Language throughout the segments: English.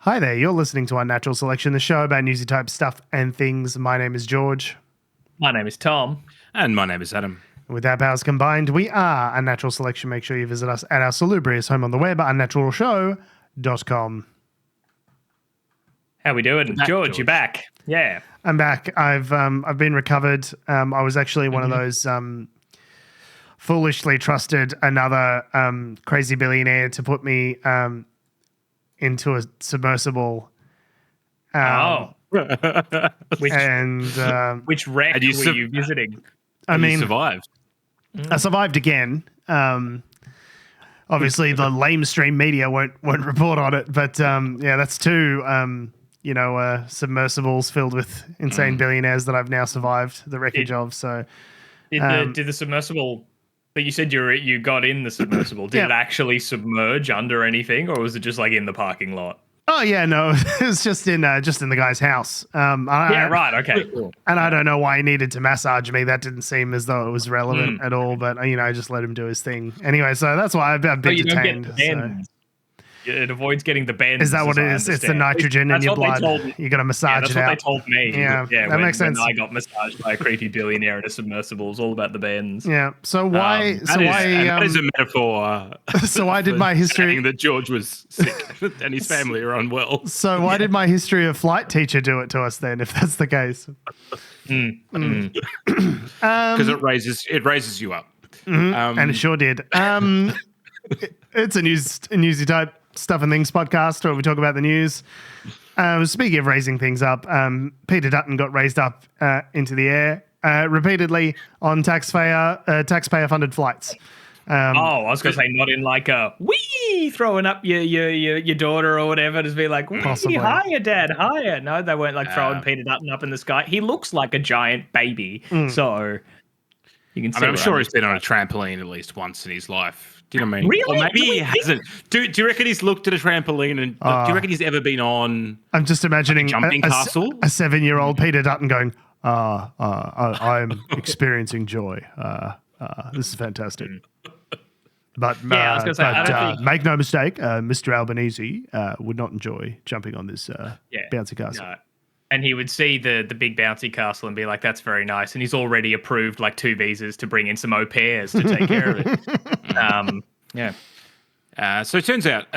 Hi there, you're listening to Unnatural Selection, the show about newsy type stuff and things. My name is George. My name is Tom. And my name is Adam. With our powers combined, we are Unnatural Selection. Make sure you visit us at our salubrious home on the web, unnaturalshow.com. How we doing? George, you're back. Yeah. I'm back. I've been recovered. I was actually one of those foolishly trusted another crazy billionaire to put me into a submersible. Which wreck were you visiting? You survived. I survived again. Obviously, the lamestream media won't report on it, but that's two submersibles filled with insane billionaires that I've now survived the wreckage of. So, did the submersible? But you said you got in the submersible. Did it actually submerge under anything, or was it just like in the parking lot? Oh yeah, no, it was just in the guy's house. Right. Okay. Cool. And I don't know why he needed to massage me. That didn't seem as though it was relevant at all. But I just let him do his thing anyway. So that's why I've been detained. It avoids getting the bends. Is that what it is? It's the nitrogen in your blood. You got to massage it out. That's what they told me. Yeah, that makes sense. When I got massaged by a creepy billionaire in a submersible. It's all about the bends. Yeah. So why? That is a metaphor. So why did my history saying that George was sick and his family are unwell? So why did my history of flight teacher do it to us then? If that's the case, Because it raises you up, and it sure did. It's a newsy type stuff and things podcast where we talk about the news. Speaking of raising things up, Peter Dutton got raised up into the air repeatedly on taxpayer funded flights. I was going to say not in like a wee throwing up your daughter or whatever, to be like, possibly. Hiya, Dad, hiya. No, they weren't like throwing Peter Dutton up in the sky. He looks like a giant baby, so you can see. I'm sure he's been on a trampoline at least once in his life. Do you know what I mean? Really? Or maybe he hasn't. Do you reckon he's looked at a trampoline and do you reckon he's ever been on? I'm just imagining a jumping castle? A 7-year-old Peter Dutton going, I'm experiencing joy. This is fantastic. But, I was gonna say, make no mistake, Mr. Albanese would not enjoy jumping on this bouncy castle. No. And he would see the big bouncy castle and be like, that's very nice. And he's already approved like 2 visas to bring in some au pairs to take care of it. So it turns out,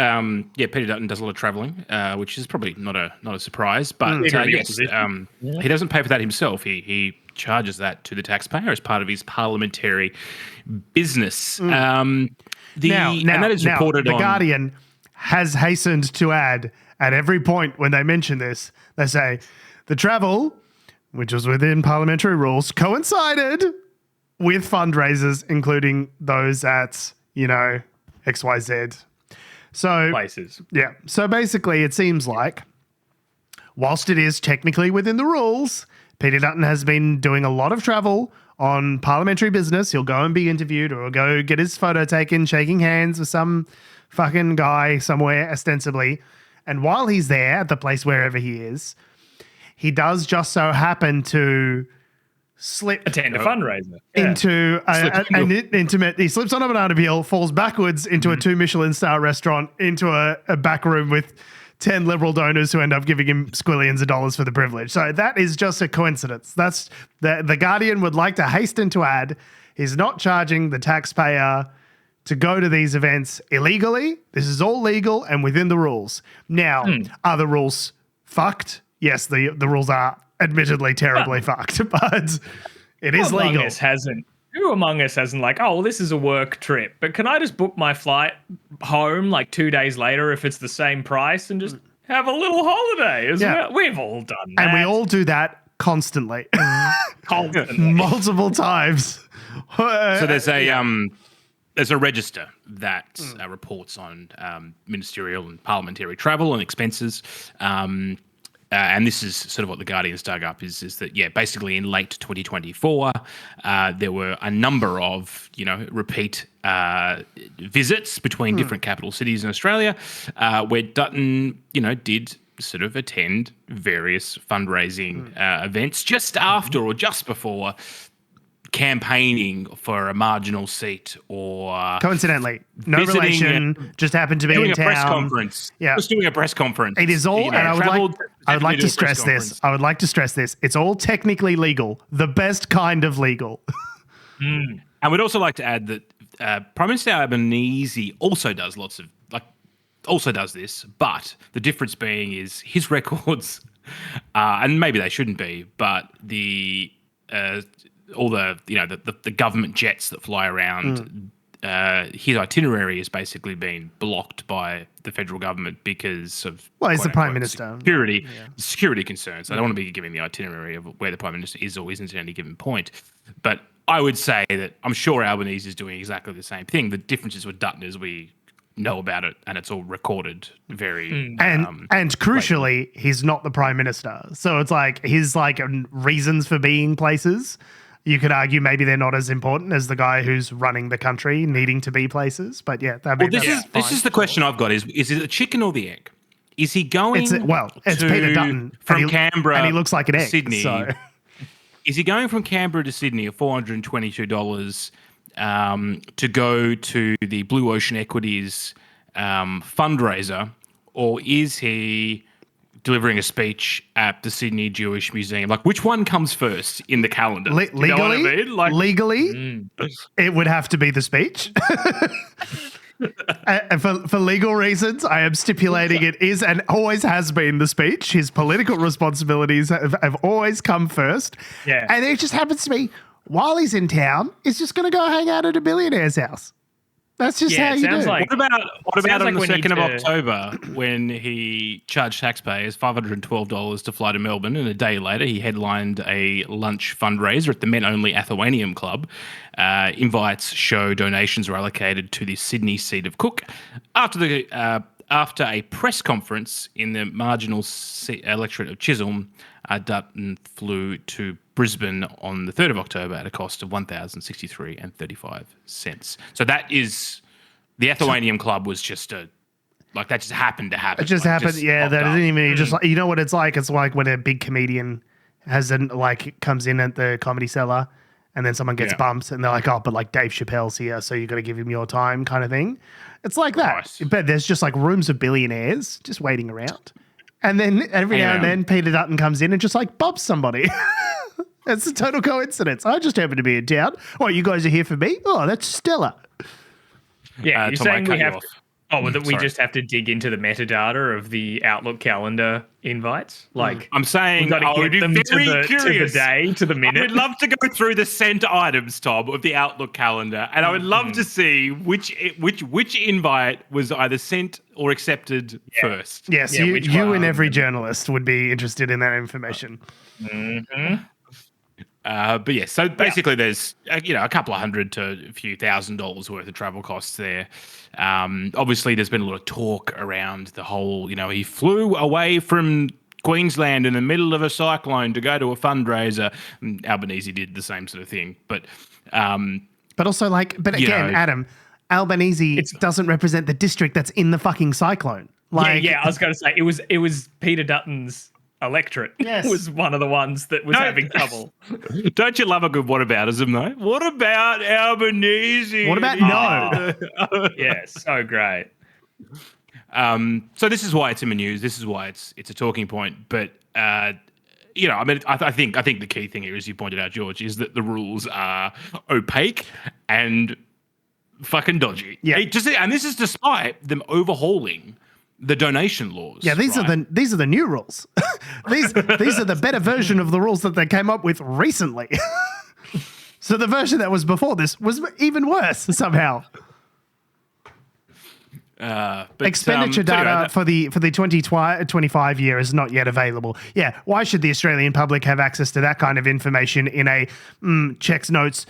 Peter Dutton does a lot of travelling, which is probably not a surprise. But yes, he doesn't pay for that himself. He charges that to the taxpayer as part of his parliamentary business. Now, that is reported The Guardian has hastened to add at every point when they mention this, they say the travel, which was within parliamentary rules, coincided with fundraisers, including those at, XYZ. So places. Yeah. So basically it seems like whilst it is technically within the rules, Peter Dutton has been doing a lot of travel on parliamentary business. He'll go and be interviewed or go get his photo taken, shaking hands with some fucking guy somewhere ostensibly. And while he's there at the place wherever he is, he does just so happen to attend a fundraiser into an intimate. He slips on a banana peel, falls backwards into a 2 Michelin star restaurant, into a back room with 10 liberal donors who end up giving him squillions of dollars for the privilege. So that is just a coincidence. That's the Guardian would like to hasten to add. He's not charging the taxpayer to go to these events illegally. This is all legal and within the rules. Now, are the rules fucked? Yes, the rules are admittedly terribly fucked, but it is legal. Who among us hasn't like, oh, well, this is a work trip, but can I just book my flight home like 2 days later if it's the same price and just have a little holiday as well? We've all done that. And we all do that constantly. Multiple times. So there's a register that reports on ministerial and parliamentary travel and expenses. And this is sort of what the Guardian's dug up is that, basically in late 2024, there were a number of, repeat visits between different capital cities in Australia where Dutton, did sort of attend various fundraising events just after or just before campaigning for a marginal seat or coincidentally, no relation, just happened to be in town. Doing a press conference. Yeah. Just doing a press conference. It is all, and I would like to stress this. I would like to stress this. It's all technically legal, the best kind of legal. And we'd also like to add that Prime Minister Albanese also does this, but the difference being is his records, and maybe they shouldn't be, but all the government jets that fly around, his itinerary has basically been blocked by the federal government because of he's the Prime Minister. Security concerns. I don't want to be giving the itinerary of where the Prime Minister is or isn't at any given point, but I would say that I'm sure Albanese is doing exactly the same thing. The difference is with Dutton is we know about it and it's all recorded very and crucially he's not the Prime Minister, so it's like his reasons for being places, you could argue maybe they're not as important as the guy who's running the country needing to be places. But yeah, this is the question I've got: is it a chicken or the egg? Is he going it's Peter Dutton from Canberra and he looks like an egg, Sydney? So. Is he going from Canberra to Sydney at $422 to go to the Blue Ocean Equities fundraiser, or is he delivering a speech at the Sydney Jewish Museum? Like, which one comes first in the calendar? Legally, you know what I mean? Legally, it would have to be the speech. For legal reasons, I am stipulating it is and always has been the speech. His political responsibilities have always come first. Yeah. And it just happens to be, while he's in town, he's just going to go hang out at a billionaire's house. That's just how you do it. What about on the 2nd of October when he charged taxpayers $512 to fly to Melbourne, and a day later he headlined a lunch fundraiser at the men-only Athenaeum Club. Invites show donations were allocated to the Sydney seat of Cook. After a press conference in the marginal electorate of Chisholm, Dutton flew to Brisbane on the 3rd of October at a cost of $1,063.35. So that is the Athenaeum Club was just that just happened to happen. It just happened. That didn't even just you know what it's like. It's like when a big comedian comes in at the Comedy Cellar, and then someone gets bumped, and they're like, "Oh, but Dave Chappelle's here, so you got to give him your time," kind of thing. It's like that. Nice. But there's just rooms of billionaires just waiting around, and then every now and then Peter Dutton comes in and just bumps somebody. It's a total coincidence. I just happen to be in town. Oh, you guys are here for me? Oh, that's stellar. Yeah, you're saying we have we just have to dig into the metadata of the Outlook calendar invites? I'm saying we've got to get them to the day, to the minute. I would love to go through the sent items, Tom, of the Outlook calendar, and I would love to see which invite was either sent or accepted first. Yes, you and every journalist would be interested in that information. Mm-hmm. But yeah, so basically there's a couple of $100 to a few $1,000s worth of travel costs there. Obviously there's been a lot of talk around the whole, he flew away from Queensland in the middle of a cyclone to go to a fundraiser. And Albanese did the same sort of thing. But also again, Adam, Albanese doesn't represent the district that's in the fucking cyclone. I was going to say it was Peter Dutton's electorate was one of the ones that was having trouble. Don't you love a good whataboutism, though? What about Albanese? What about no? Yes, so great. So this is why it's in the news. This is why it's a talking point. But I think the key thing here, as you pointed out, George, is that the rules are opaque and fucking dodgy. Yeah, and this is despite them overhauling the donation laws. Yeah, these are the new rules. these are the better version of the rules that they came up with recently. So the version that was before this was even worse somehow. Expenditure data for the 2025 year is not yet available. Yeah, why should the Australian public have access to that kind of information in a checks notes?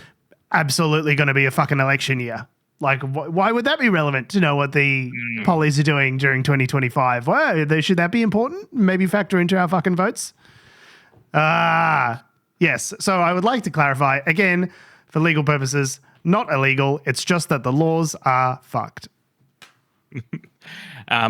Absolutely going to be a fucking election year. Why would that be relevant to know what the pollies are doing during 2025? Well, should that be important? Maybe factor into our fucking votes? Yes. So I would like to clarify, again, for legal purposes, not illegal. It's just that the laws are fucked.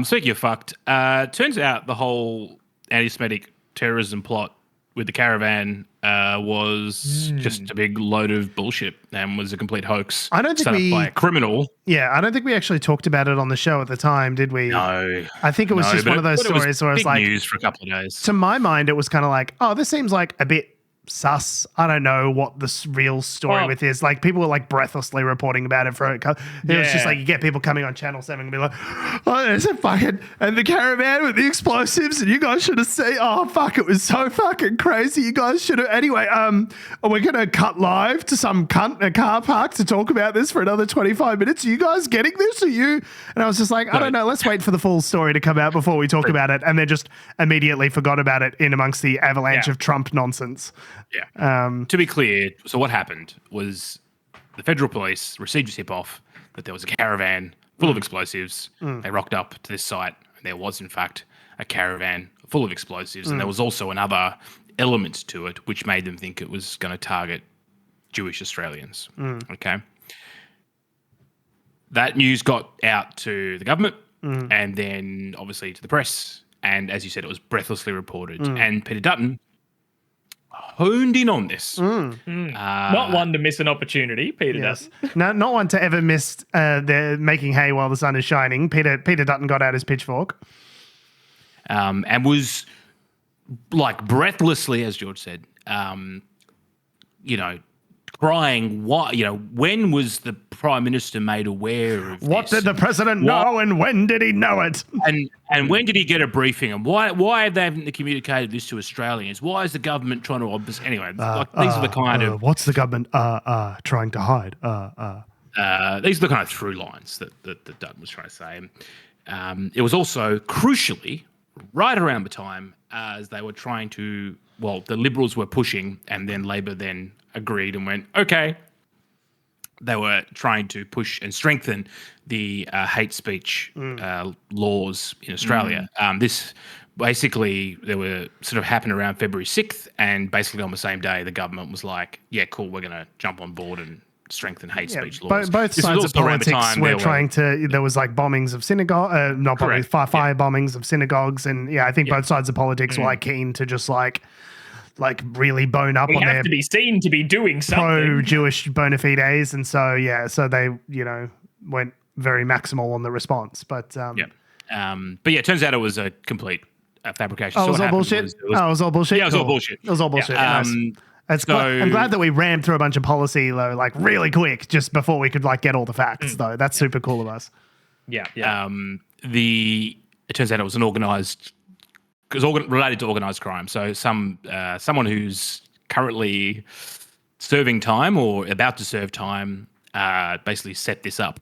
Speaking of fucked, turns out the whole anti-Semitic terrorism plot with the Caravan was just a big load of bullshit and was a complete hoax. I don't think set up by a criminal. Yeah, I don't think we actually talked about it on the show at the time, did we? No. I think it was just one of those stories where it's like news for a couple of days. To my mind, it was kind of like, oh, this seems like a bit sus. I don't know what the real story with is. Like, people were like breathlessly reporting about it for it. It was just like you get people coming on Channel 7 and be like, oh, there's a fucking and the Caravan with the explosives, and you guys should have seen. Oh fuck, it was so fucking crazy. You guys should have. Anyway, we're gonna cut live to some cunt in a car park to talk about this for another 25 minutes. Are you guys getting this? Are you? And I was just like, I don't know. Let's wait for the full story to come out before we talk about it. And then just immediately forgot about it in amongst the avalanche of Trump nonsense. Yeah. To be clear, so what happened was the federal police received a tip-off that there was a caravan full of explosives. They rocked up to this site, and there was, in fact, a caravan full of explosives. And there was also another element to it, which made them think it was going to target Jewish Australians. Okay. That news got out to the government and then, obviously, to the press. And as you said, it was breathlessly reported. And Peter Dutton honed in on this. Not one to miss an opportunity, Peter Dutton. No, not one to ever miss the making hay while the sun is shining. Peter Dutton got out his pitchfork. And was like breathlessly, as George said, crying, when was the Prime Minister made aware of what this? Did the President know, and when did he know it? And when did he get a briefing? And why have they haven't communicated this to Australians? Why is the government trying to anyway? These are the kind of what's the government trying to hide? These are the kind of through lines that Dutton was trying to say. It was also crucially right around the time as they were trying to, the Liberals were pushing, and then Labor then agreed and went, okay. They were trying to push and strengthen the hate speech laws in Australia. This basically, they were sort of happened around February 6th, and basically on the same day, the government was like, yeah, cool, we're going to jump on board and strengthen hate speech laws. Both sides of politics were trying to, there was like bombings of synagogue, fire bombings of synagogues. And I think both sides of politics were like keen to just like really bone up on their to be seen to be doing something pro-Jewish bona fides. And so, so they, went very maximal on the response. But, it turns out it was a complete fabrication. Oh, it was all bullshit? It was all bullshit? Yeah, it was all bullshit. It was all bullshit. Nice. I'm glad that we rammed through a bunch of policy though, like really quick, just before we could like get all the facts though. That's super cool of us. Yeah. It turns out it was an organised, related to organised crime. So someone who's currently serving time or about to serve time basically set this up.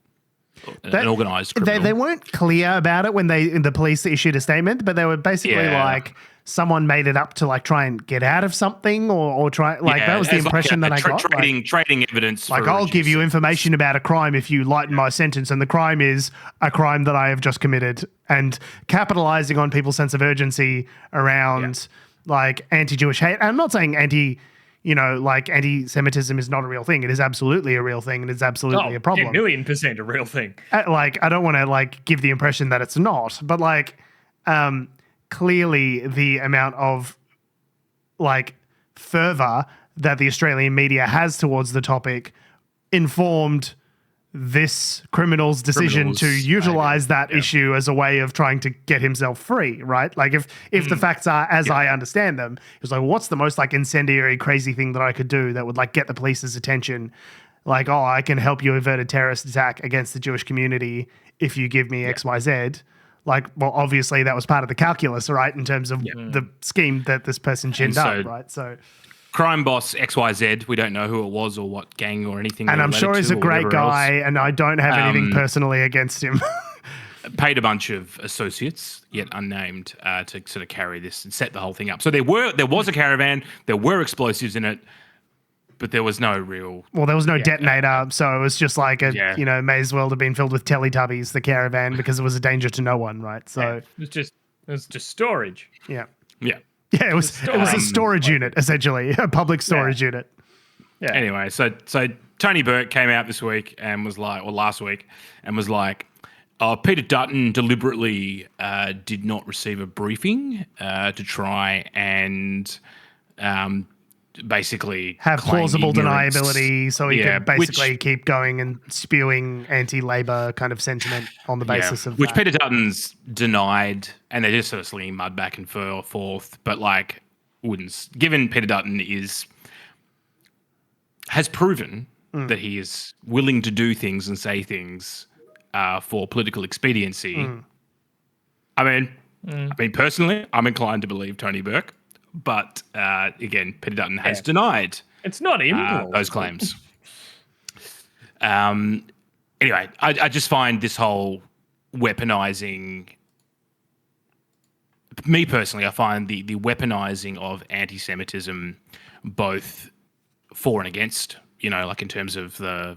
An organised criminal. They weren't clear about it when the police issued a statement, but they were basically like someone made it up to like try and get out of something or try like that was the impression that I got. Trading evidence. Like I'll give you information about a crime if you lighten my sentence, and the crime is a crime that I have just committed, and capitalizing on people's sense of urgency around like anti-Jewish hate. And I'm not saying anti-Semitism is not a real thing. It is absolutely a real thing, and it's absolutely a problem. 1,000,000% a real thing. I don't want to like give the impression that it's not, but like clearly the amount of like fervor that the Australian media has towards the topic informed this criminal's decision to utilize that issue as a way of trying to get himself free, right? Like if the facts are as I understand them, it was like, what's the most like incendiary, crazy thing that I could do that would like get the police's attention? Like, oh, I can help you avert a terrorist attack against the Jewish community if you give me X, Y, Z. Like, well, obviously that was part of the calculus, right? In terms of the scheme that this person ginned up, right? So crime boss XYZ, we don't know who it was or what gang or anything. And I'm sure he's a great guy, and I don't have anything personally against him. Paid a bunch of associates, yet unnamed, to sort of carry this and set the whole thing up. So there was a caravan, there were explosives in it, but there was no real... Well, there was no detonator, so it was just like may as well have been filled with Teletubbies, the caravan, because it was a danger to no one, right? So it was just storage. Yeah. Yeah. Yeah, it was a storage unit, essentially, a public storage unit. Yeah. Anyway, so Tony Burke came out this week and was like, or last week, and was like, Peter Dutton deliberately did not receive a briefing to try and basically have plausible ignorance. deniability, so he can basically keep going and spewing anti-Labor kind of sentiment on the basis of which that. Peter Dutton's denied, and they're just sort of slinging mud back and forth. But like, given Peter Dutton has proven that he is willing to do things and say things for political expediency. I mean, personally, I'm inclined to believe Tony Burke, but again, Peter Dutton has denied it's not those claims. Anyway, I just find this whole weaponizing. Me personally, I find the weaponizing of anti-Semitism, both for and against. Like in terms of the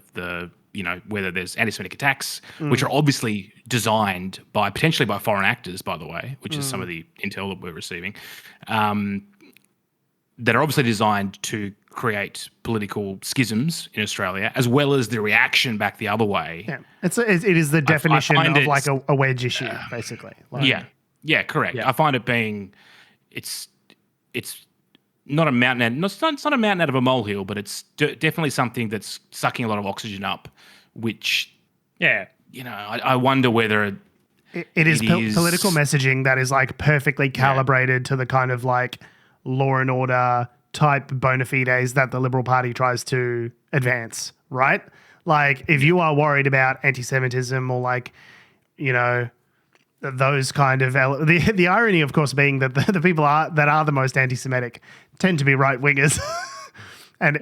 whether there's anti-Semitic attacks, which are obviously designed potentially by foreign actors, by the way, which is some of the intel that we're receiving, that are obviously designed to create political schisms in Australia, as well as the reaction back the other way. Yeah, it is the definition of like a wedge issue, basically. Yeah, correct. Yeah. I find it being, it's not a mountain. It's not a mountain out of a molehill, but it's definitely something that's sucking a lot of oxygen up. Which, I wonder whether it is political messaging that is like perfectly calibrated to the kind of like law and order type bona fides that the Liberal Party tries to advance, right? Like, if you are worried about anti-Semitism or like, those kind of the irony, of course, being that the people that are the most anti-Semitic tend to be right wingers. And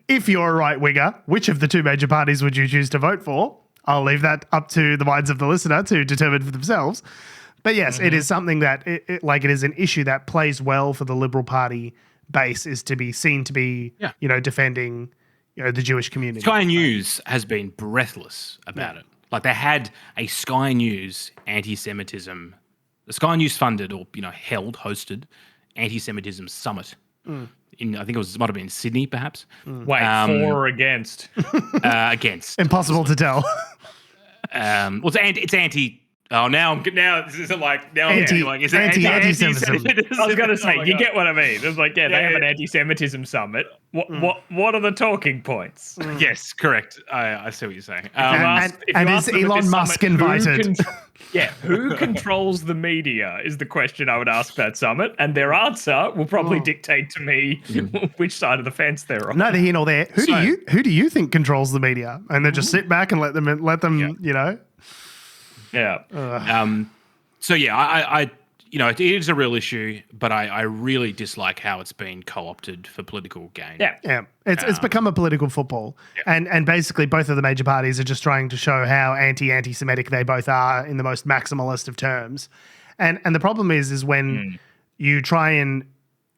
if you're a right winger, which of the two major parties would you choose to vote for? I'll leave that up to the minds of the listener to determine for themselves. But yes, it is something that it is an issue that plays well for the Liberal Party base, is to be seen to be defending the Jewish community. Sky News has been breathless about it. Like, they had a Sky News anti-Semitism, the Sky News funded or hosted anti-Semitism summit. I think it might have been Sydney, perhaps. Wait, for or against? Against. Impossible to tell. Well, it's anti. Oh, now this is like is it anti-Semitism? I was going to say, you get what I mean. It's like, they have an anti-Semitism summit. What are the talking points? Yes, correct. I see what you're saying. And is Elon Musk invited? Who controls the media is the question I would ask that summit, and their answer will probably dictate to me which side of the fence they're on. Neither here nor there. Who do you think controls the media? And then just sit back and let them Yeah. So I it is a real issue, but I really dislike how it's been co-opted for political gain. Yeah. It's become a political football, and basically both of the major parties are just trying to show how anti-Semitic they both are in the most maximalist of terms, and the problem is when you try and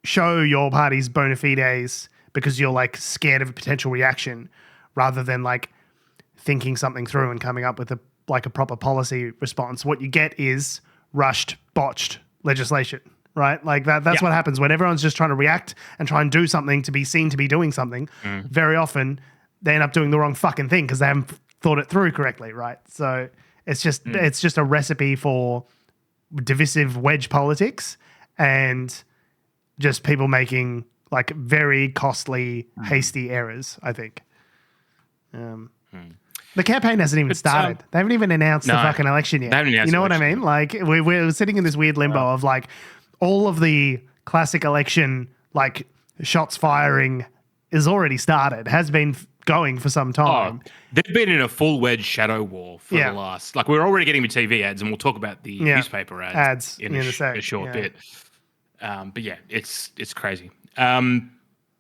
show your party's bona fides because you're like scared of a potential reaction, rather than like thinking something through and coming up with a proper policy response. What you get is rushed, botched legislation, right? Like that's what happens when everyone's just trying to react and try and do something to be seen to be doing something. Very often they end up doing the wrong fucking thing because they haven't thought it through correctly, right? So it's just a recipe for divisive wedge politics and just people making like very costly, hasty errors, I think. The campaign hasn't even started. They haven't even announced the fucking election yet. You know what I mean? Like, we're sitting in this weird limbo of like all of the classic election, like shots firing is already started, has been going for some time. They've been in a full wedge shadow war for the last, like, we're already getting the TV ads, and we'll talk about the newspaper ads in a short bit. But yeah, it's crazy.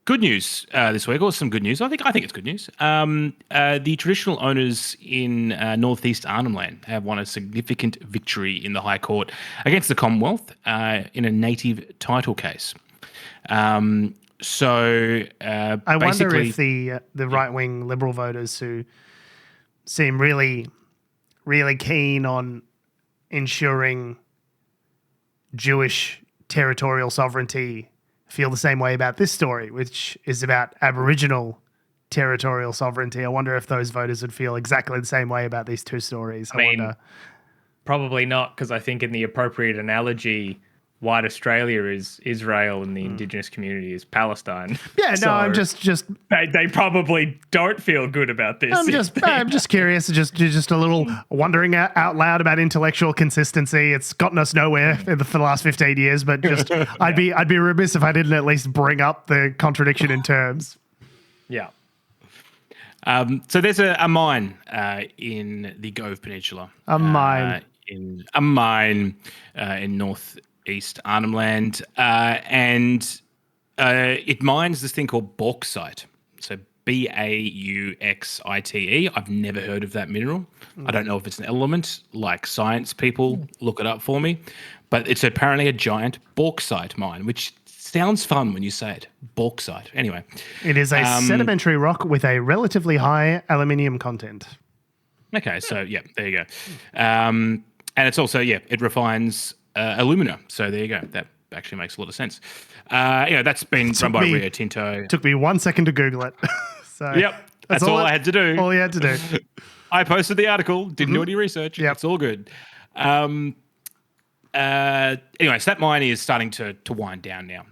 Good news this week, or some good news. I think it's good news. The traditional owners in northeast Arnhem Land have won a significant victory in the High Court against the Commonwealth in a native title case. I wonder if the right-wing Liberal voters who seem really, really keen on ensuring Jewish territorial sovereignty feel the same way about this story, which is about Aboriginal territorial sovereignty. I wonder if those voters would feel exactly the same way about these two stories. I wonder. Probably not, because I think in the appropriate analogy, white Australia is Israel and the indigenous community is Palestine. Yeah, So no, I'm just they probably don't feel good about this. I'm just curious, just a little wondering out loud about intellectual consistency. It's gotten us nowhere for the last 15 years, but just I'd be remiss if I didn't at least bring up the contradiction in terms. Yeah. So there's a mine in the Gove Peninsula. A mine. In northeast Arnhem Land, and it mines this thing called bauxite. So Bauxite. I've never heard of that mineral. I don't know if it's an element, like science people look it up for me, but it's apparently a giant bauxite mine, which sounds fun when you say it. Bauxite. Anyway. It is a sedimentary rock with a relatively high aluminium content. Okay, so yeah, there you go. And it's also, it refines alumina. So there you go. That actually makes a lot of sense. That's been run by Rio Tinto. Took me 1 second to Google it. So yep, that's all I had to do. All you had to do. I posted the article, didn't do any research. Yep. It's all good. Anyway, so that mine is starting to wind down now.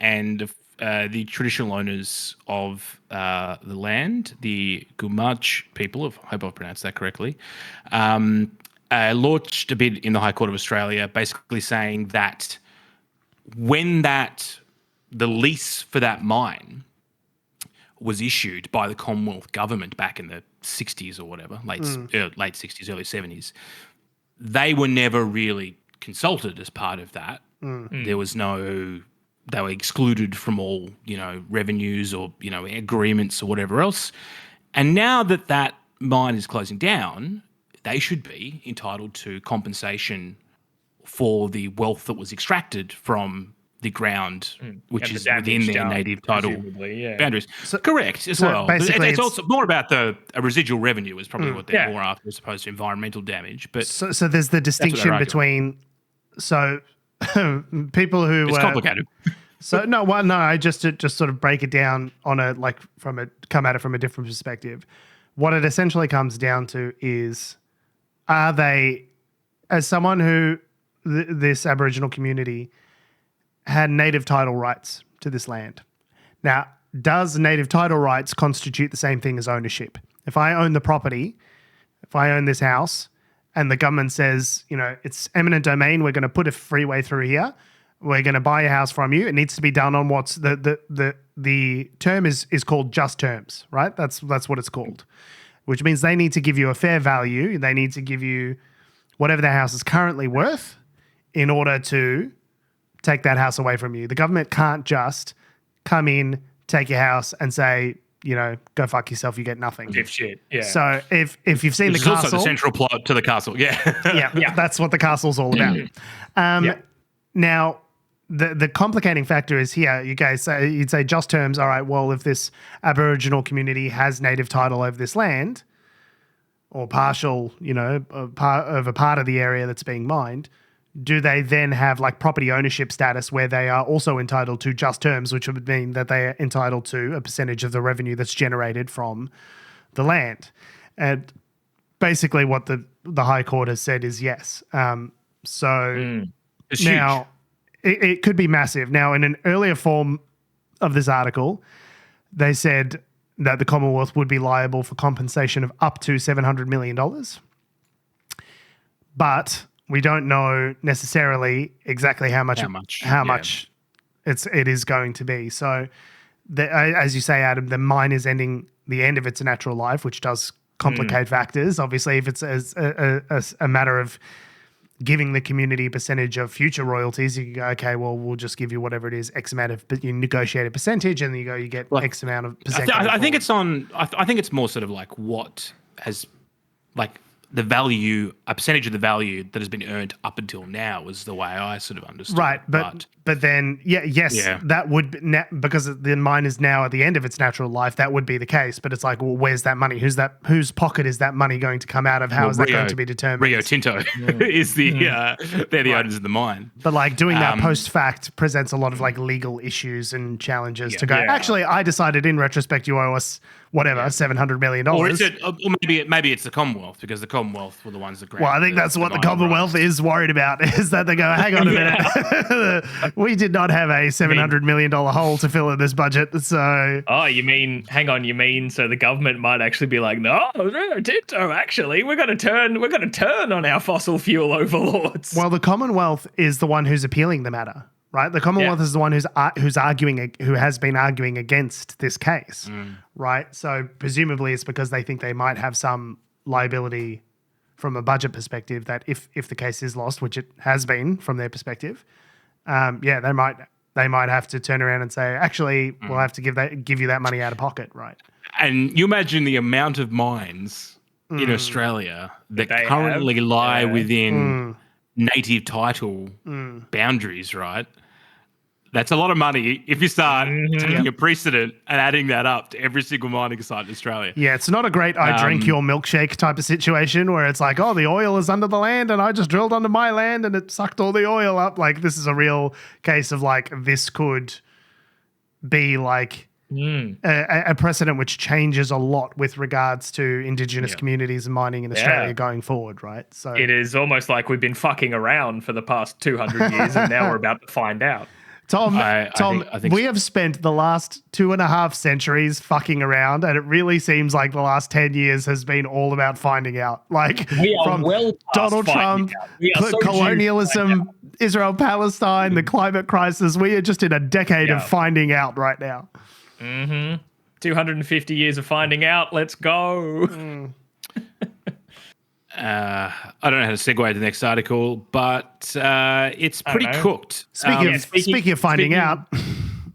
And the traditional owners of the land, the Gumatj people, I hope I've pronounced that correctly, launched a bid in the High Court of Australia basically saying that when the lease for that mine was issued by the Commonwealth government back in the 60s or whatever, late 60s, early 70s, they were never really consulted as part of that. There was they were excluded from all, revenues or, agreements or whatever else. And now that mine is closing down, they should be entitled to compensation for the wealth that was extracted from the ground, which is within their native title boundaries. So, correct, as well. Basically, it's also more about a residual revenue is probably what they're more after, as opposed to environmental damage. But so there's the distinction between people who it's complicated. I just sort of break it down on come at it from a different perspective. What it essentially comes down to is, are they, as someone who this Aboriginal community had native title rights to this land. Now, does native title rights constitute the same thing as ownership? If I own the property, if I own this house, and the government says, it's eminent domain, we're going to put a freeway through here, we're going to buy a house from you, it needs to be done on what's the term is called just terms, right? That's what it's called, which means they need to give you a fair value. They need to give you whatever the house is currently worth in order to take that house away from you. The government can't just come in, take your house and say, go fuck yourself, you get nothing. Give shit. Yeah. So if you've seen Which the is castle, also the central plot to the castle. Yeah. yeah, that's what the castle's all about. Now, the complicating factor is here. You guys say, you'd say just terms. All right, well, if this Aboriginal community has native title over this land, or partial, a part of the area that's being mined, do they then have property ownership status where they are also entitled to just terms, which would mean that they are entitled to a percentage of the revenue that's generated from the land? And basically what the High Court has said is yes. It's now it could be massive. Now, in an earlier form of this article, they said that the Commonwealth would be liable for compensation of up to $700 million. But we don't know necessarily exactly how much it is going to be. So, as you say, Adam, the mine is ending the end of its natural life, which does complicate factors. Obviously, if it's a matter of giving the community a percentage of future royalties, you can go, okay, well, we'll just give you whatever it is, X amount of, but you negotiate a percentage and you get X amount of percent. I think it's more sort of what has the value, a percentage of the value that has been earned up until now was the way I sort of understood. Right, but then that would because the mine is now at the end of its natural life. That would be the case, but it's where's that money? Whose pocket is that money going to come out of? How is that going to be determined? Rio Tinto is they're the owners of the mine. But doing that post fact presents a lot of legal issues and challenges to go. Yeah. Actually, I decided in retrospect you owe us whatever, $700 million. Or is it? Or maybe it's the Commonwealth, because the Commonwealth were the ones that. Well, I think that's what the Commonwealth is worried about, is that they go, hang on a minute, we did not have a $700 million hole to fill in this budget, so. Oh, you mean so the government might actually be like, no, Tito, actually, we're going to turn on our fossil fuel overlords. Well, the Commonwealth is the one who's appealing the matter. Right, the Commonwealth is the one who has been arguing against this case, right? So presumably it's because they think they might have some liability from a budget perspective, that if the case is lost, which it has been from their perspective, they might have to turn around and say, actually, we'll have to give you that money out of pocket, right? And you imagine the amount of mines in Australia that currently lie within native title boundaries, right? That's a lot of money if you start taking a precedent and adding that up to every single mining site in Australia. Yeah, it's not a great I drink your milkshake type of situation where it's like, oh, the oil is under the land and I just drilled under my land and it sucked all the oil up. Like, this is a real case of like, this could be like a precedent which changes a lot with regards to Indigenous communities and mining in Australia going forward, right? So it is almost like we've been fucking around for the past 200 years and now we're about to find out. Tom, I think we have spent the last 2.5 centuries fucking around, and it really seems like the last 10 years has been all about finding out. Like, from Donald Trump, colonialism, Israel, Palestine, the climate crisis, we are just in a decade of finding out right now. 250 years of finding out. Let's go. I don't know how to segue to the next article, but it's pretty cooked. Speaking of finding out.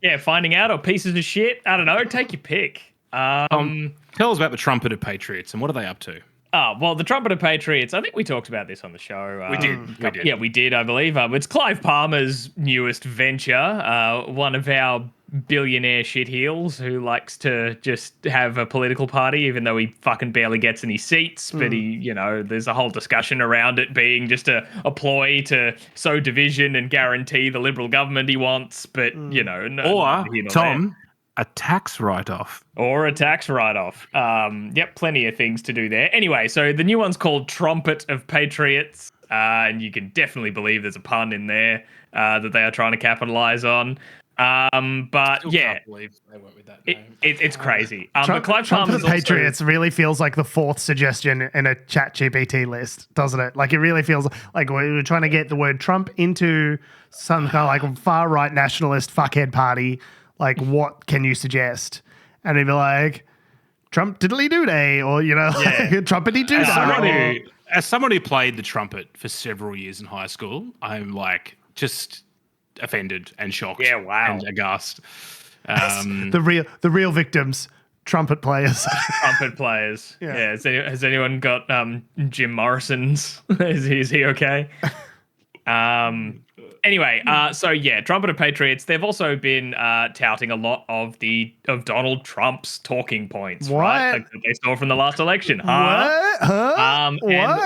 Yeah, finding out, or pieces of shit. I don't know. Take your pick. Tell us about the Trumpet of Patriots and what are they up to? Oh, well, the Trumpet of Patriots, I think we talked about this on the show. We did. Yeah, we did, I believe. It's Clive Palmer's newest venture, one of our billionaire shitheels who likes to just have a political party, even though he fucking barely gets any seats. But he, there's a whole discussion around it being just a ploy to sow division and guarantee the Liberal government he wants. But, Tom, a tax write-off. Or a tax write-off. Plenty of things to do there. Anyway, so the new one's called Trumpet of Patriots. And you can definitely believe there's a pun in there that they are trying to capitalize on. Can't believe they went with that name. It's crazy. Trumpet of Patriots really feels like the fourth suggestion in a ChatGPT list, doesn't it? Like, it really feels like we're trying to get the word Trump into some kind of like far-right nationalist fuckhead party. Like, what can you suggest? And he'd be like, Trump diddly-doo-day, or, Trumpety-doo-day. As someone who played the trumpet for several years in high school, I'm like, just offended and shocked and aghast. The real victims, trumpet players. Trumpet players. Yeah. Has anyone got Jim Morrison's? Is he okay? Anyway, Trumpet of Patriots. They've also been touting a lot of Donald Trump's talking points, right? Like they saw from the last election. What? And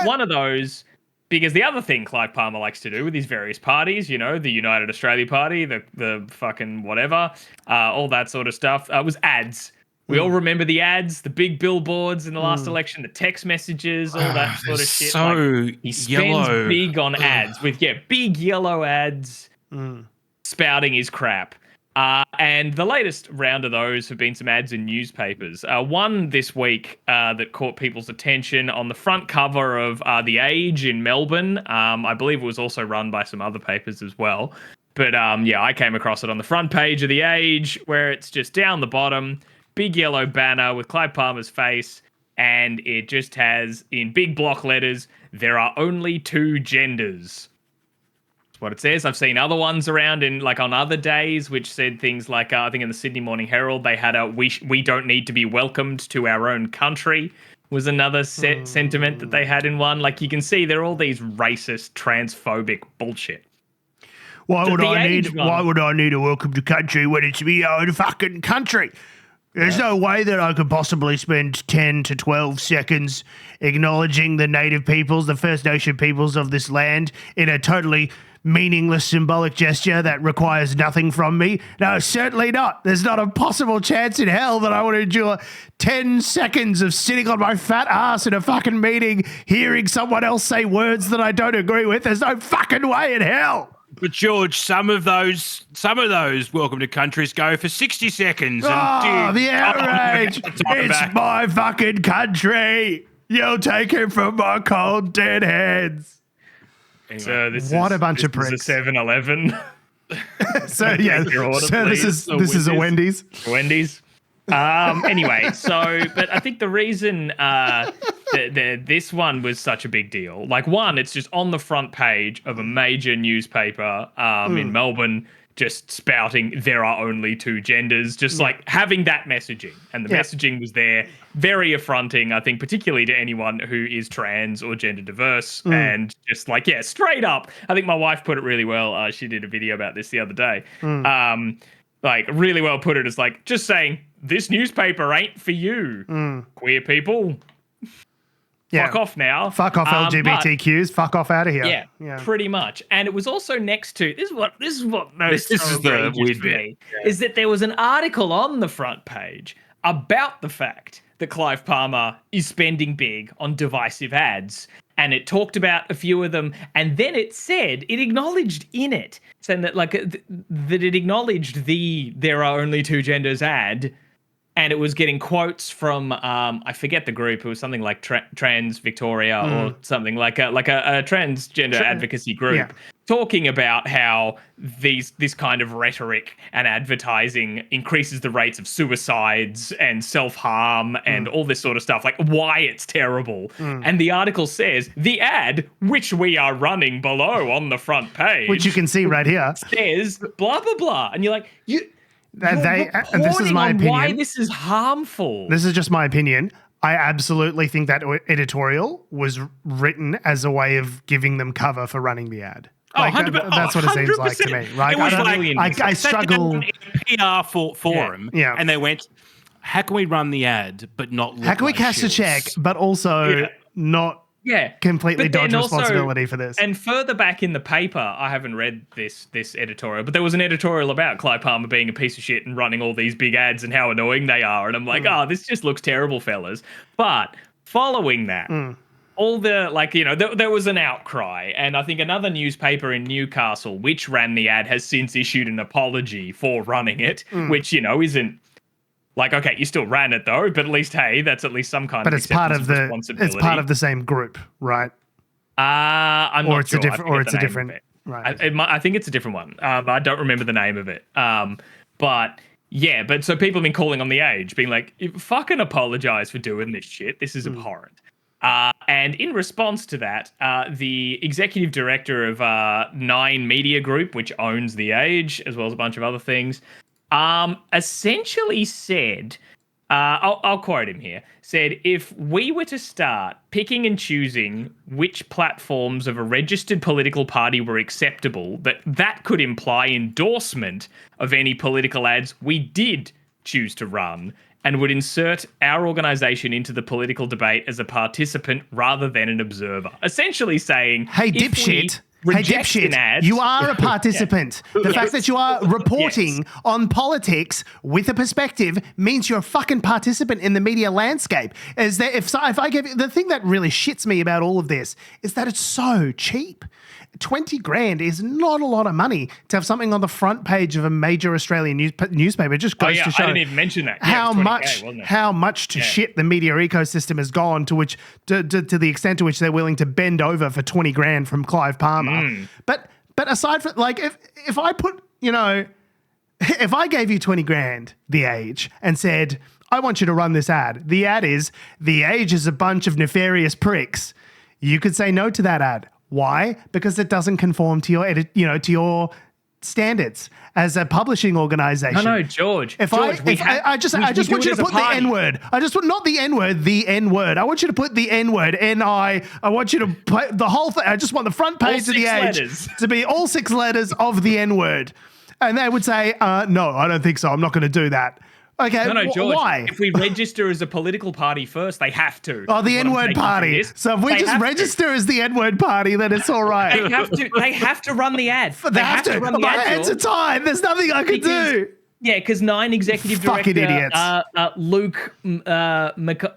one of those. Because the other thing Clive Palmer likes to do with his various parties, the United Australia Party, the fucking whatever, all that sort of stuff, was ads. We all remember the ads, the big billboards in the last election, the text messages, all that sort of shit. So he spends big on ads with big yellow ads spouting his crap. And the latest round of those have been some ads in newspapers. One this week that caught people's attention on the front cover of The Age in Melbourne. I believe it was also run by some other papers as well. But I came across it on the front page of The Age, where it's just down the bottom, big yellow banner with Clive Palmer's face, and it just has, in big block letters, "There are only two genders." What it says. I've seen other ones around on other days which said things like I think in the Sydney Morning Herald they had a we don't need to be welcomed to our own country was another sentiment that they had in one. Like, you can see they're all these racist, transphobic bullshit. Why would I need a welcome to country when it's my own fucking country? There's no way that I could possibly spend 10 to 12 seconds acknowledging the native peoples, the First Nation peoples of this land in a totally meaningless symbolic gesture that requires nothing from me? No, certainly not. There's not a possible chance in hell that I would endure 10 seconds of sitting on my fat ass in a fucking meeting, hearing someone else say words that I don't agree with. There's no fucking way in hell. But George, some of those welcome to countries go for 60 seconds. The outrage! It's my fucking country. You'll take it from my cold dead hands. Anyway, so what a bunch of pricks. This is a 7-Eleven. So yeah, this is a Wendy's. Wendy's. Anyway, but I think the reason this one was such a big deal, like, one, it's just on the front page of a major newspaper in Melbourne, just spouting there are only two genders, just like having that messaging. And the messaging was there, very affronting, I think, particularly to anyone who is trans or gender diverse. And just like, straight up. I think my wife put it really well. She did a video about this the other day. Like, really well put it as like, just saying, this newspaper ain't for you, queer people. Fuck off now. Fuck off LGBTQs. Fuck off out of here. Yeah, pretty much. And it was also next to this is the weird bit. Is that there was an article on the front page about the fact that Clive Palmer is spending big on divisive ads. And it talked about a few of them, and then it acknowledged in it, saying that that it acknowledged the "there are only two genders" ad, and it was getting quotes from I forget the group. It was something like Trans Victoria or something like a transgender advocacy group, talking about how this kind of rhetoric and advertising increases the rates of suicides and self-harm and all this sort of stuff, like why it's terrible. And the article says the ad, which we are running below on the front page, which you can see right here, says blah blah blah, and you're like, and this is my opinion. Why this is harmful. This is just my opinion. I absolutely think that editorial was written as a way of giving them cover for running the ad. Like, that's what it seems like to me, right? I struggle. PR forum, and they went, how can we run the ad but not look how can we like cash a check but also not completely dodge responsibility for this? And further back in the paper, I haven't read this editorial, but there was an editorial about Clive Palmer being a piece of shit and running all these big ads and how annoying they are. And I'm like, this just looks terrible, fellas. But following that, all the, there was an outcry. And I think another newspaper in Newcastle, which ran the ad, has since issued an apology for running it, which, isn't, like, okay, you still ran it though, but at least, hey, that's at least some kind of responsibility. It's part of the same group, right? I'm not sure. It's a different. Right. I think it's a different one. I don't remember the name of it. But so people have been calling on The Age, being like, fucking apologize for doing this shit. This is abhorrent. And in response to that, the executive director of Nine Media Group, which owns The Age, as well as a bunch of other things, essentially said, I'll quote him here, said, if we were to start picking and choosing which platforms of a registered political party were acceptable, that could imply endorsement of any political ads we did choose to run, and would insert our organization into the political debate as a participant rather than an observer. Essentially saying, hey, dipshit. You are a participant. The fact that you are reporting on politics with a perspective means you're a fucking participant in the media landscape. If I give you, the thing that really shits me about all of this is that it's so cheap. 20 grand is not a lot of money to have something on the front page of a major Australian newspaper. It just goes to show I didn't even mention that. How much to shit the media ecosystem has gone to the extent to which they're willing to bend over for 20 grand from Clive Palmer. But aside from, like, if I put, if I gave you 20 grand, The Age, and said, I want you to run this ad. The ad is, The Age is a bunch of nefarious pricks. You could say no to that ad. Why? Because it doesn't conform to your to your standards as a publishing organization. No, George. I just want you to put the N-word. I just want, not the N-word, the N-word. I want you to put the N-word, N-I. I want you to put the whole thing. I just want the front page of The Age to be all 6 letters of the N-word. And they would say, no, I don't think so. I'm not going to do that. Okay, No, George. why? If we register as a political party first, they have to. Oh, the N-word party. So if we just register as the N-word party, then it's all right. They have to run the ad. They have to run the ad. My hands are tied. There's nothing I can do. Yeah, because 9 executive fucking director idiots. Luke McIlveen,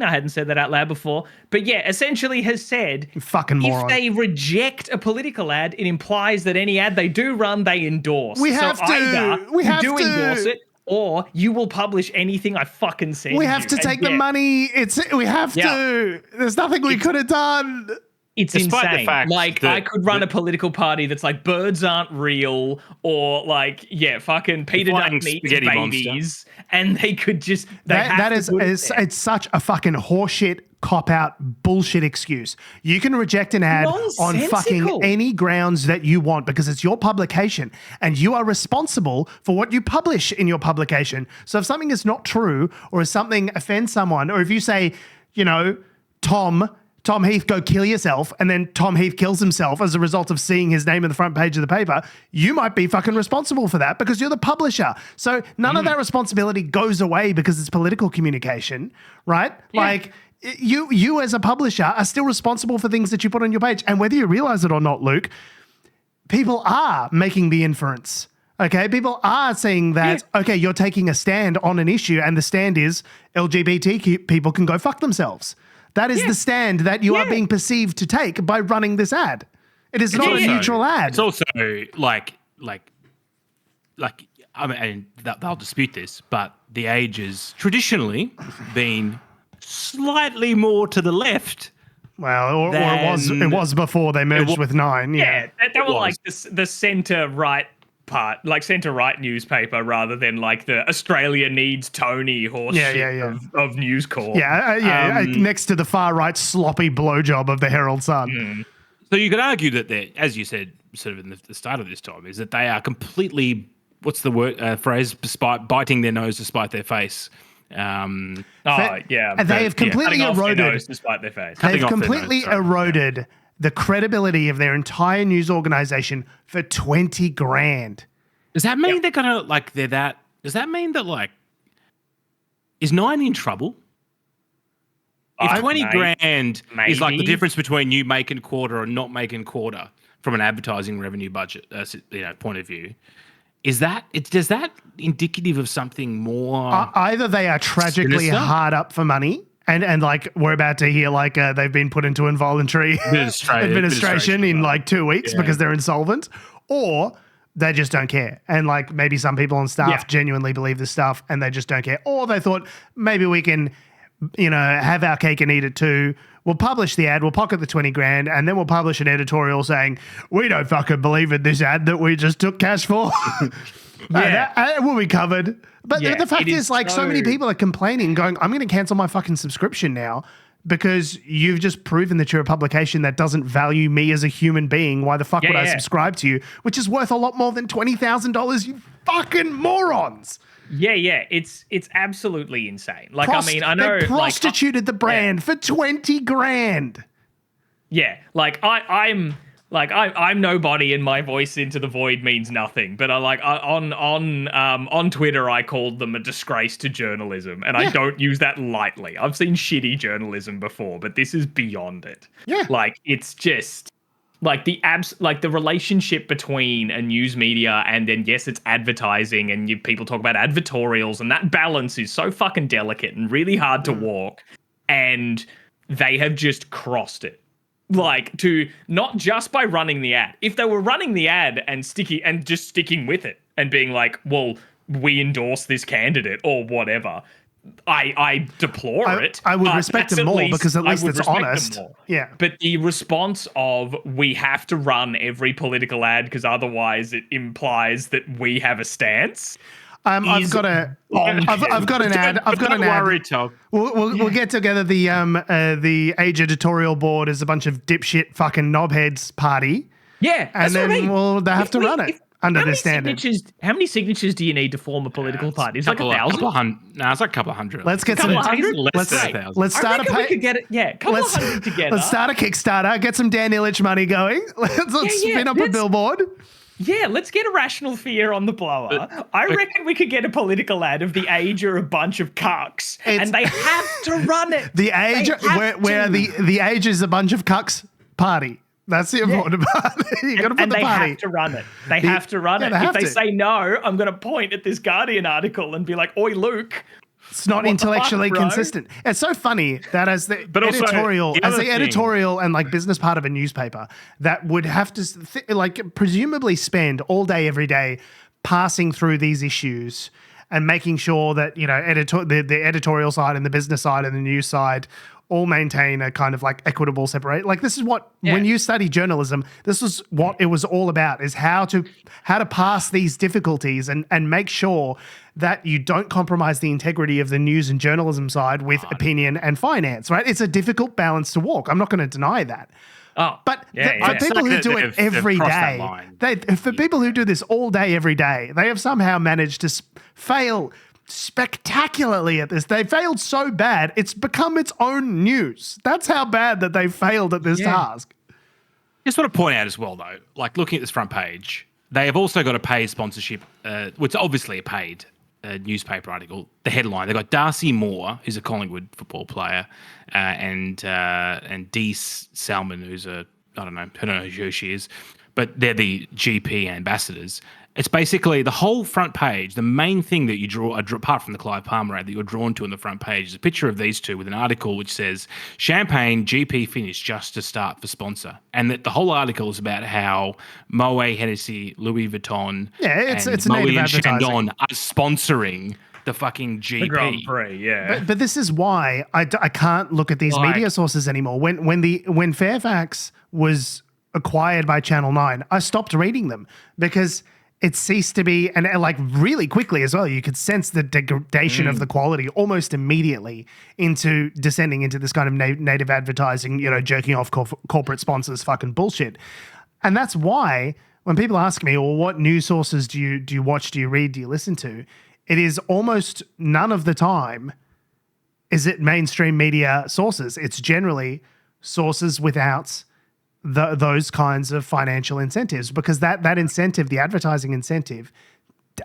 I hadn't said that out loud before, but yeah, essentially has said fucking moron. If they reject a political ad, it implies that any ad they do run, they endorse. We have to. Endorse it, or you will publish anything I fucking send. We have to take the money. We have to. There's nothing we could have done. It's Despite insane. The fact like, I could run a political party that's like birds aren't real, or like, fucking Peter Dutton eats babies, monster. And they could just. It's such a fucking horseshit cop-out bullshit excuse. You can reject an ad on fucking any grounds that you want because it's your publication and you are responsible for what you publish in your publication. So if something is not true or if something offends someone, or if you say, Tom Heath, go kill yourself, and then Tom Heath kills himself as a result of seeing his name in the front page of the paper, you might be fucking responsible for that because you're the publisher. So none of that responsibility goes away because it's political communication, right? Yeah. Like, you as a publisher are still responsible for things that you put on your page. And whether you realize it or not, Luke, people are making the inference. Okay, people are saying that, okay, you're taking a stand on an issue, and the stand is LGBT people can go fuck themselves. That is the stand that you are being perceived to take by running this ad. It is not a neutral ad. It's also like I mean, they'll dispute this, but the Age has traditionally been slightly more to the left. Well, or it was before they merged with 9. Yeah, that was like the centre-right part, like centre-right newspaper rather than like the Australia needs Tony horse of News Corp. Next to the far-right sloppy blowjob of the Herald Sun. So you could argue that they're, as you said, sort of in the start of this time, is that they are completely, what's the word phrase, biting their nose to spite their face. They have completely eroded despite their face. They've completely eroded the credibility of their entire news organization for 20 grand. Does that mean they're gonna does that mean that is 9 in trouble? If 20 grand is like the difference between you making quarter or not making quarter from an advertising revenue budget point of view, is that indicative of something more? Either they are tragically hard up for money, and like we're about to hear, they've been put into involuntary administration in 2 weeks because they're insolvent, or they just don't care. And maybe some people on staff genuinely believe this stuff and they just don't care. Or they thought maybe we can, have our cake and eat it too. We'll publish the ad, we'll pocket the 20 grand, and then we'll publish an editorial saying, we don't fucking believe in this ad that we just took cash for. We'll be covered. But the fact is, so many people are complaining, going, I'm going to cancel my fucking subscription now because you've just proven that you're a publication that doesn't value me as a human being. Why the fuck would I subscribe to you? Which is worth a lot more than $20,000, you fucking morons. It's absolutely insane. I know they prostituted the brand for 20 grand. Yeah, I'm nobody, and my voice into the void means nothing. But on Twitter, I called them a disgrace to journalism, and I don't use that lightly. I've seen shitty journalism before, but this is beyond it. Yeah, it's just the relationship between a news media and then it's advertising, and people talk about advertorials, and that balance is so fucking delicate and really hard to walk, and they have just crossed it. To not just by running the ad. If they were running the ad and just sticking with it and being like, well, we endorse this candidate or whatever, I deplore it. I would respect them more because at least it's honest. Yeah. But the response of we have to run every political ad because otherwise it implies that we have a stance. I've got an ad. Don't worry, Tom. We'll get together. The Age editorial board is a bunch of dipshit fucking knobheads party. Yeah, and then they have to run it under the standard. How many signatures do you need to form a political party? It's like 1,000. It's like a couple of hundred. Let's get some. Let's start a. We could get it. Yeah, couple of hundred together. Let's start a Kickstarter. Get some Dan Illich money going. Let's spin up a billboard. Yeah, let's get a rational fear on the blower. I reckon we could get a political ad of the Age are a bunch of cucks, and they have to run it. The Age, where the Age is a bunch of cucks party. That's the important part. You got to put the party. They have to run it. They have to run it. If they say no, I'm going to point at this Guardian article and be like, "Oi, Luke." It's not intellectually consistent. It's so funny that as the editorial and like business part of a newspaper that would have to presumably spend all day every day passing through these issues and making sure that, you know, the editorial side and the business side and the news side all maintain a kind of like equitable separate. Like this is what when you study journalism, this is what it was all about, is how to pass these difficulties and make sure that you don't compromise the integrity of the news and journalism side with opinion and finance, right? It's a difficult balance to walk. I'm not going to deny that. But for people who do it every day, for people who do this all day, every day, they have somehow managed to fail spectacularly at this. They failed so bad, it's become its own news. That's how bad that they failed at this task. Just want to point out as well, though, like looking at this front page, they have also got a paid sponsorship, which is obviously a paid newspaper article. The headline, they've got Darcy Moore, who's a Collingwood football player, and Dee Salmon, who's I don't know who she is, but they're the GP ambassadors. It's basically the whole front page. The main thing that you draw, apart from the Clive Palmer ad that you're drawn to on the front page, is a picture of these two with an article which says, Champagne GP finish just to start for sponsor. And that the whole article is about how Moet Hennessy, Louis Vuitton, it's and Moët and Chandon are sponsoring the fucking GP. The Grand Prix, yeah. But this is why I can't look at these media sources anymore. When Fairfax was acquired by Channel 9, I stopped reading them because it ceased to be, and like really quickly as well, you could sense the degradation of the quality almost immediately into descending into this kind of native advertising, you know, jerking off corporate sponsors fucking bullshit. And that's why when people ask me, well, what news sources do you watch, do you read, do you listen to? It is almost none of the time is it mainstream media sources. It's generally sources without those kinds of financial incentives, because that incentive, the advertising incentive,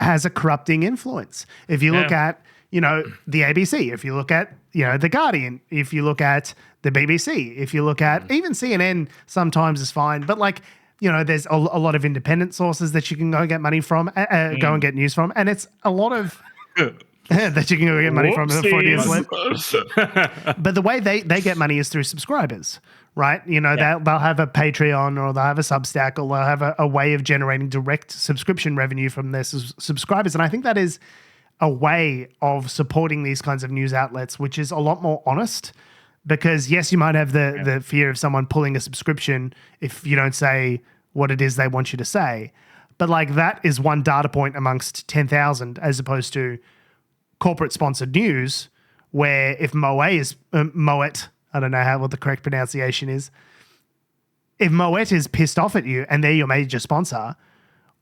has a corrupting influence. If you look at, you know, the ABC, if you look at, you know, The Guardian, if you look at the BBC, if you look at even CNN sometimes is fine, but like, you know, there's a lot of independent sources that you can go get money from, go and get news from, and it's a lot of that you can go get money from. But the way they get money is through subscribers, right? You know, they'll have a Patreon or they'll have a Substack or they'll have a way of generating direct subscription revenue from their subscribers. And I think that is a way of supporting these kinds of news outlets, which is a lot more honest. Because yes, you might have the fear of someone pulling a subscription if you don't say what it is they want you to say. But like that is one data point amongst 10,000 as opposed to corporate sponsored news where if Moet, I don't know what the correct pronunciation is. If Moet is pissed off at you and they're your major sponsor,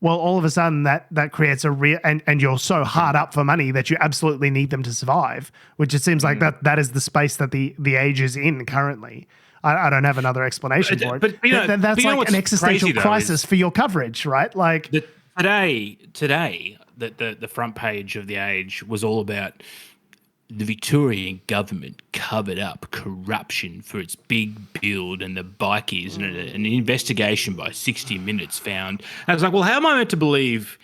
well, all of a sudden that creates a real, and you're so hard up for money that you absolutely need them to survive, which it seems like that is the space that the Age is in currently. I don't have another explanation for it. But you know, that's like an existential crisis for your coverage, right? Like today, the front page of the Age was all about the Victorian government covered up corruption for its big build and the bikies, and an investigation by 60 Minutes found. And I was like, well, how am I meant to believe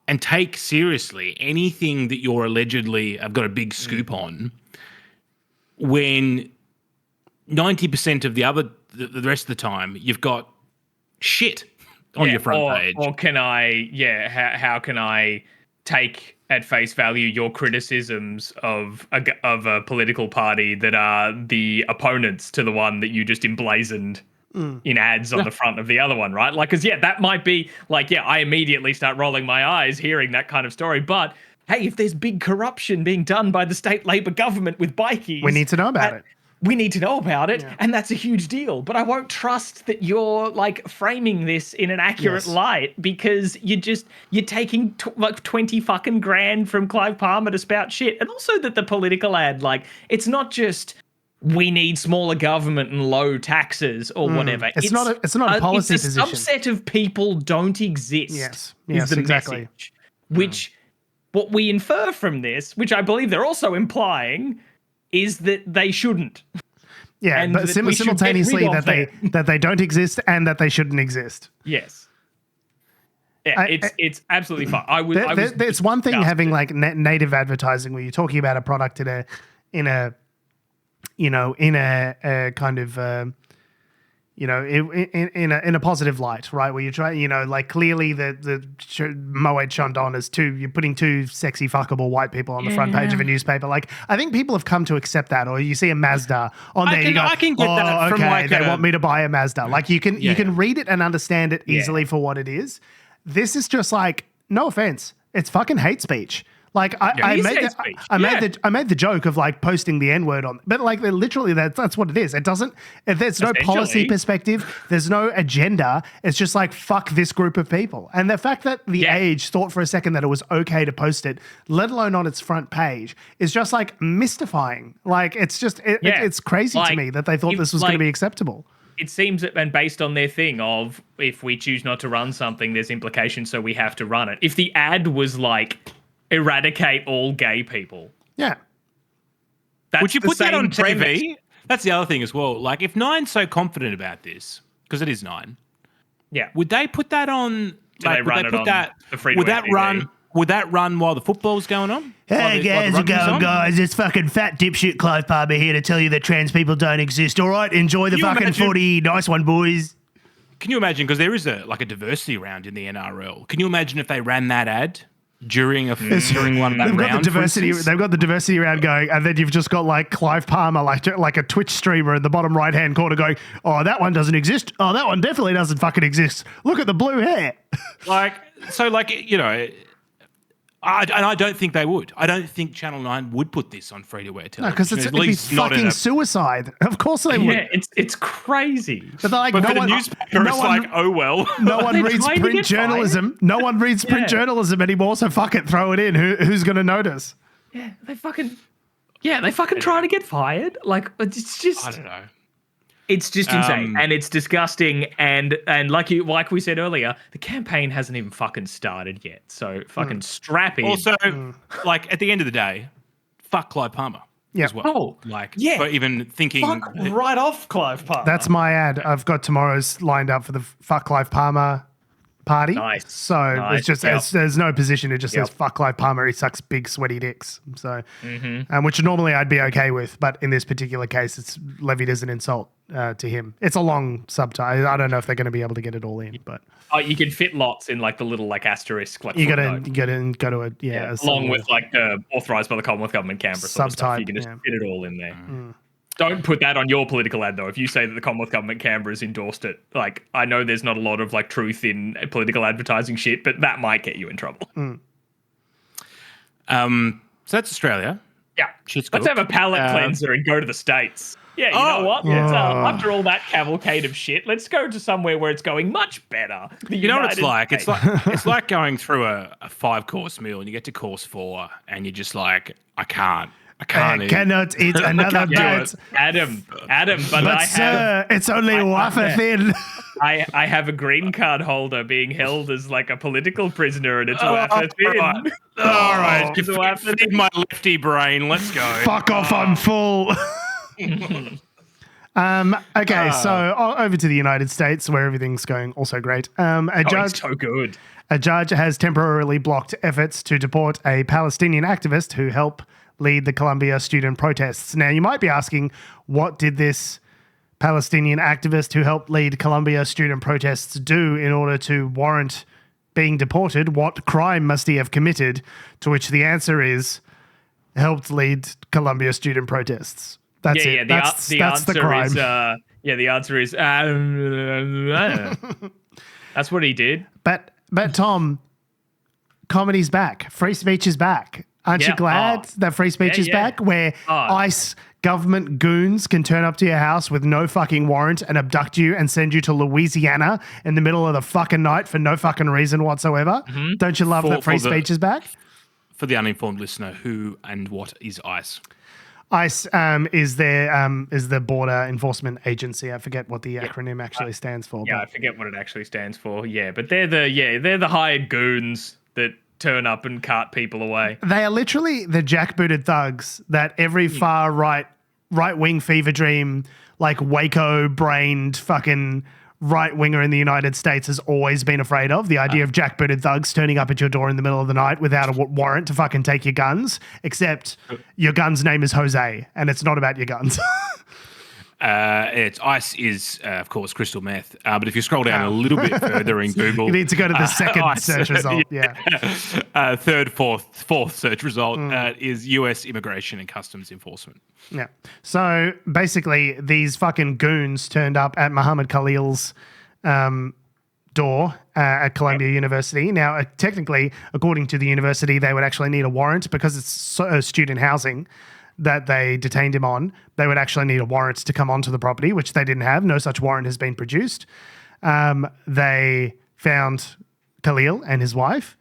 and take seriously anything that you're allegedly have got a big scoop on when 90% of the rest of the time you've got shit on your front page? Or can how can I take at face value your criticisms of a political party that are the opponents to the one that you just emblazoned in ads on the front of the other one, right? Like, because that might be like, I immediately start rolling my eyes hearing that kind of story. But hey, if there's big corruption being done by the state Labor government with bikies, we need to know about it. We need to know about it, and that's a huge deal. But I won't trust that you're like framing this in an accurate light, because you're taking like 20 fucking grand from Clive Palmer to spout shit. And also that the political ad, like, it's not just we need smaller government and low taxes or whatever. It's not a policy it's a position. subset of people don't exist. Yes, is the exactly. message. Which what we infer from this, which I believe they're also implying, is that they shouldn't. Yeah, and but simultaneously that they don't exist and that they shouldn't exist. Yes. Yeah, it's absolutely fine. It's one thing having like native advertising where you're talking about a product in a kind of in a positive light, right? Where you try, like clearly the Moet Chandon is you're putting two sexy fuckable white people on the front page of a newspaper. Like I think people have come to accept that. Or you see a Mazda on there, I can get that from like they want me to buy a Mazda. Like you can read it and understand it easily for what it is. This is just like, no offense, it's fucking hate speech. Like I made the joke of like posting the N-word on, but like literally that's what it is. There's no policy perspective, there's no agenda. It's just like, fuck this group of people. And the fact that the Age thought for a second that it was okay to post it, let alone on its front page, is just like mystifying. Like it's just it's crazy to me that they thought this was going to be acceptable. It seems that, and based on their thing of, if we choose not to run something, there's implications, so we have to run it. If the ad was like, eradicate all gay people. Yeah. Would you put that on TV? That's the other thing as well. Like, if Nine's so confident about this, because it is Nine, would they put that on? Would that run while the football's going on? Hey guys, how's it going, guys? It's fucking fat dipshit Clive Palmer here to tell you that trans people don't exist. All right, enjoy the fucking footy. Nice one, boys. Can you imagine? Because there is a diversity round in the NRL. Can you imagine if they ran that ad during one of that round? They've got the diversity round going, and then you've just got like Clive Palmer, like a Twitch streamer in the bottom right hand corner, going, "Oh, that one doesn't exist. Oh, that one definitely doesn't fucking exist. Look at the blue hair." I don't think they would. I don't think Channel 9 would put this on free-to-air television. No, because it'd be fucking suicide. Of course they would. Yeah, it's crazy. But for the newspaper, it's like, oh well. No one reads print journalism. No one reads print journalism anymore, so fuck it, throw it in. Who's going to notice? Yeah, they fucking trying to get fired. Like, it's just... I don't know. It's just insane, and it's disgusting, and like we said earlier, the campaign hasn't even fucking started yet. So fucking strap in. Also, like at the end of the day, fuck Clive Palmer as well. For even thinking right off Clive Palmer. That's my ad. I've got tomorrow's lined up for the fuck Clive Palmer party. Nice. So it's just there's no position. It just says fuck Clive Palmer. He sucks big sweaty dicks. So, which normally I'd be okay with, but in this particular case, it's levied as an insult to him. It's a long subtitle. I don't know if they're going to be able to get it all in, but you can fit lots in like the little like asterisk. Like you got to go to a along with like authorized by the Commonwealth government Canberra subtype. You can just fit it all in there. Don't put that on your political ad, though. If you say that the Commonwealth government Canberra's endorsed it, like I know there's not a lot of like truth in political advertising shit, but that might get you in trouble. So that's Australia. Yeah, let's have a palate cleanser and go to the States. Yeah, you know what? After all that cavalcade of shit, let's go to somewhere where it's going much better. You know what it's like? It's like going through a 5-course meal and you get to course 4 and you're just like, I can't eat. Cannot eat another bite. Adam, but sir, it's only wafer thin. I have a green card holder being held as like a political prisoner, and it's wafer thin. All right, feed my lefty brain. Let's go. Fuck off! I'm full. Okay, so over to the United States, where everything's going also great. It's so good. A judge has temporarily blocked efforts to deport a Palestinian activist who helped lead the Columbia student protests. Now, you might be asking, what did this Palestinian activist who helped lead Columbia student protests do in order to warrant being deported? What crime must he have committed? To which the answer is, helped lead Columbia student protests. That's it. That's the crime. The answer is, that's what he did. But Tom, comedy's back. Free speech is back. Aren't you glad that free speech is back? Where ICE government goons can turn up to your house with no fucking warrant and abduct you and send you to Louisiana in the middle of the fucking night for no fucking reason whatsoever. Don't you love that free speech is back? For the uninformed listener, who and what is ICE? ICE is the border enforcement agency. I forget what the acronym actually stands for. Yeah, I forget what it actually stands for. Yeah, but they're the hired goons that turn up and cart people away. They are literally the jackbooted thugs that every far right-wing fever dream, like Waco-brained fucking right-winger in the United States has always been afraid of. The idea of jackbooted thugs turning up at your door in the middle of the night without a warrant to fucking take your guns, except your gun's name is Jose, and it's not about your guns. It's ICE is, of course, crystal meth. But if you scroll down a little bit further in Google, you need to go to the second ICE, search result. Third, fourth search result is U.S. Immigration and Customs Enforcement. Yeah. So basically, these fucking goons turned up at Muhammad Khalil's door at Columbia University. Now, technically, according to the university, they would actually need a warrant because it's student housing that they detained him on. They would actually need a warrant to come onto the property, which they didn't have. No such warrant has been produced. They found Khalil and his wife,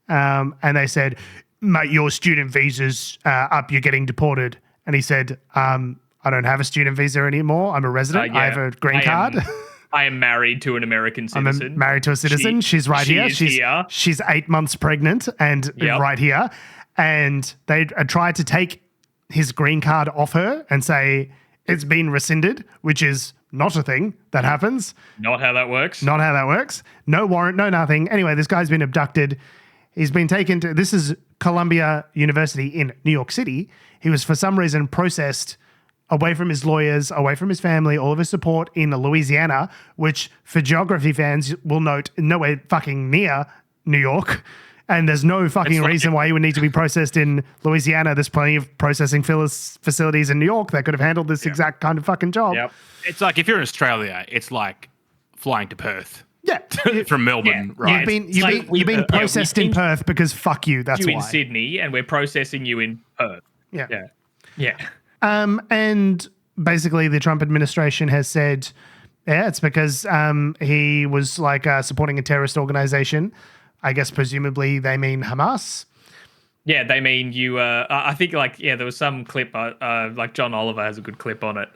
and they said, "Mate, your student visa's up. You're getting deported." And he said, "I don't have a student visa anymore. I'm a resident. I have a green card." I am married to an American citizen. I'm married to a citizen. She's right here. She's 8 months pregnant and right here. And they tried to take his green card off her and say it's been rescinded, which is not a thing that happens. Not how that works. Not how that works. No warrant, no nothing. Anyway, this guy's been abducted. He's been taken to, this is Columbia University in New York City. He was for some reason processed away from his lawyers, away from his family, all of his support in Louisiana, which for geography fans will note nowhere fucking near New York. And there's no fucking reason why you would need to be processed in Louisiana. There's plenty of processing facilities in New York that could have handled this exact kind of fucking job. Yep. It's like if you're in Australia, it's like flying to Perth. Yeah. From Melbourne, right? You've been processed in Perth because fuck you, that's why. You in Sydney and we're processing you in Perth. Yeah. And basically the Trump administration has said, it's because he was like supporting a terrorist organization. I guess presumably they mean Hamas. Yeah, they mean you. I think there was some clip. Like John Oliver has a good clip on it.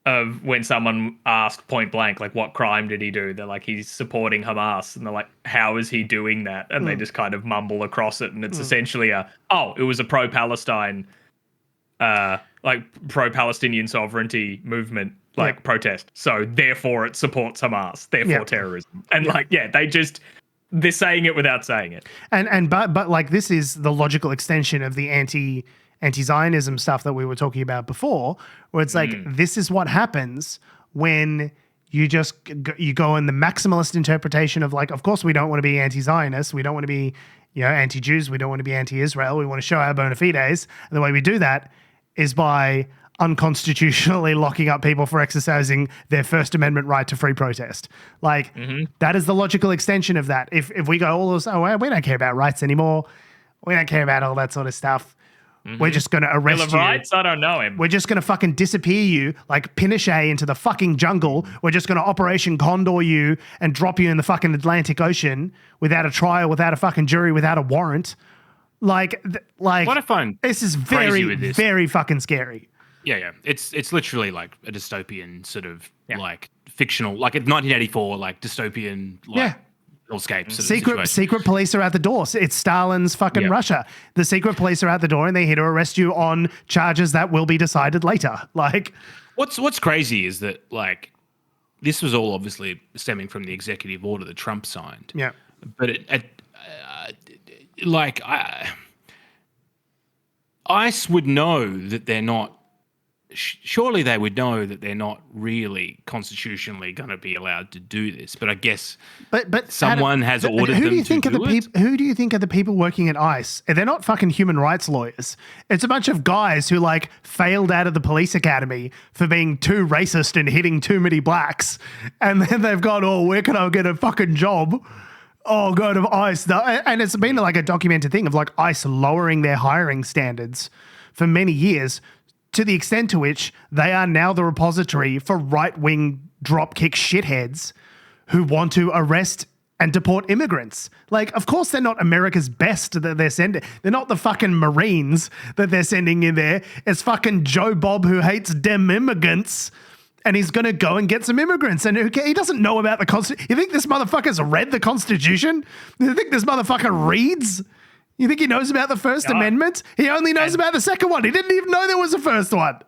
Of when someone asked point blank, like, what crime did he do? They're like, he's supporting Hamas, and they're like, how is he doing that? And they just kind of mumble across it, and it's essentially it was a pro-Palestine, pro-Palestinian sovereignty movement. Protest. So therefore it supports Hamas, therefore terrorism. And they're saying it without saying it. But like this is the logical extension of the anti-Zionism stuff that we were talking about before, where it's like this is what happens when you go in the maximalist interpretation of like, of course we don't want to be anti-Zionist, we don't want to be anti-Jews, we don't want to be anti-Israel, we want to show our bona fides, and the way we do that is by unconstitutionally locking up people for exercising their First Amendment right to free protest. That is the logical extension of that. If we go all this, we don't care about rights anymore, we don't care about all that sort of stuff, we're just going to arrest Bill of you. Rights? I don't know him. We're just going to fucking disappear you like Pinochet into the fucking jungle. We're just going to Operation Condor you and drop you in the fucking Atlantic Ocean without a trial, without a fucking jury, without a warrant. What I find this is very, very fucking scary. Yeah. It's literally like a dystopian sort of like fictional, like a 1984 like dystopian hellscape sort of secret police are at the door. It's Stalin's fucking Russia. The secret police are at the door and they're here to arrest you on charges that will be decided later. Like, what's crazy is that like this was all obviously stemming from the executive order that Trump signed. Yeah, but ICE would know that they're not. Surely they would know that they're not really constitutionally going to be allowed to do this. But I guess someone has ordered them to do it. Who do you think are the people working at ICE? They're not fucking human rights lawyers. It's a bunch of guys who like failed out of the police academy for being too racist and hitting too many blacks. And then they've gone, where can I get a fucking job? Oh, go to ICE. And it's been like a documented thing of like ICE lowering their hiring standards for many years, to the extent to which they are now the repository for right-wing dropkick shitheads who want to arrest and deport immigrants. Like, of course they're not America's best that they're sending. They're not the fucking Marines that they're sending in there. It's fucking Joe Bob who hates dem immigrants, and he's going to go and get some immigrants. And he doesn't know about the Constitution. You think this motherfucker's read the Constitution? You think this motherfucker reads? You think he knows about the First Amendment? He only knows about the second one. He didn't even know there was a first one.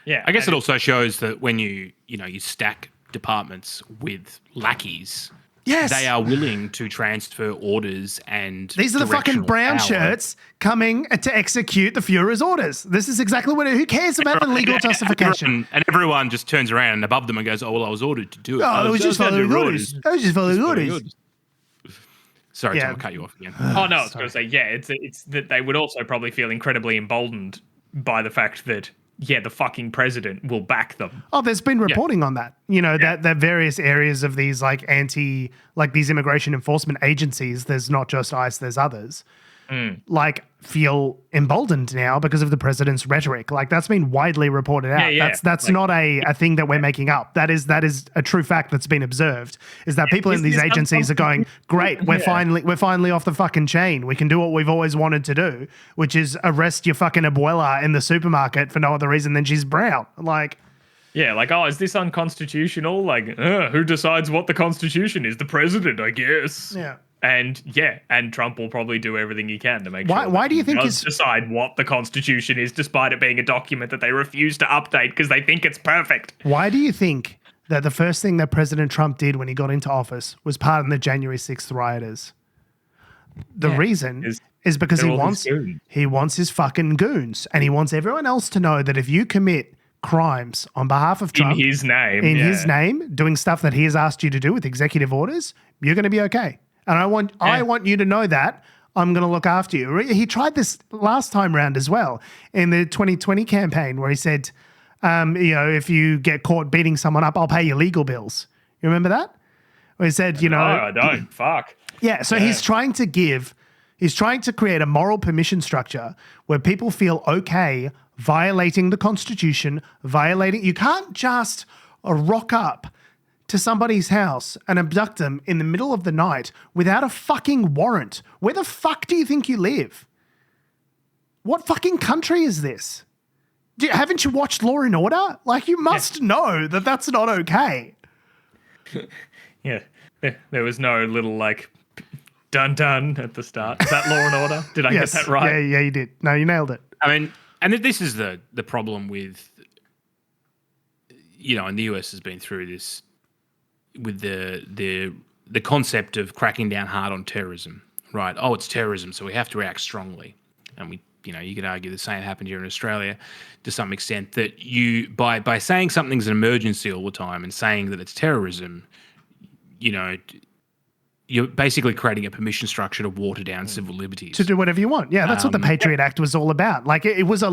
Yeah, I guess it also shows that when you stack departments with lackeys, yes, they are willing to transfer orders and these are the fucking brown shirts coming to execute the Führer's orders. This is exactly what. Who cares about the legal justification? And everyone just turns around and above them and goes, "Oh well, I was ordered to do it. I was just following orders. I was just following orders." Sorry, Tom, I'll cut you off again. Oh no, I was going to say, it's that they would also probably feel incredibly emboldened by the fact that the fucking president will back them. Oh, there's been reporting on that. That various areas of these these immigration enforcement agencies, there's not just ICE, there's others, feel emboldened now because of the president's rhetoric. Like, that's been widely reported out. That's not a thing that we're making up. That is a true fact that's been observed, is that people in these agencies are going, great, we're finally off the fucking chain. We can do what we've always wanted to do, which is arrest your fucking abuela in the supermarket for no other reason than she's brown. Like, is this unconstitutional? Like, who decides what the Constitution is? The president, I guess. Yeah. And Trump will probably do everything he can to make sure. Why do you think he does decide what the Constitution is, despite it being a document that they refuse to update because they think it's perfect? Why do you think that the first thing that President Trump did when he got into office was pardon the January 6th rioters? The reason is because he wants his fucking goons, and he wants everyone else to know that if you commit crimes on behalf of Trump in his name, doing stuff that he has asked you to do with executive orders, you're going to be okay. And I want you to know that I'm going to look after you. He tried this last time round as well in the 2020 campaign, where he said, if you get caught beating someone up, I'll pay your legal bills. You remember that? Where he said, No, I don't. Fuck. Yeah. So he's trying to create a moral permission structure where people feel okay violating the Constitution, you can't just rock up to somebody's house and abduct them in the middle of the night without a fucking warrant. Where the fuck do you think you live? What fucking country is this? Haven't you watched Law and Order? Like, you must know that that's not okay. Yeah, there was no little dun dun at the start. Is that Law and Order? Did I get that right? Yeah, you did. No, you nailed it. I mean, and this is the problem with, and the US has been through this with the concept of cracking down hard on terrorism, right? Oh, it's terrorism, so we have to react strongly. And you could argue the same happened here in Australia to some extent, that you, by saying something's an emergency all the time and saying that it's terrorism, you're basically creating a permission structure to water down civil liberties. To do whatever you want. Yeah, that's what the Patriot Act was all about. Like, it was a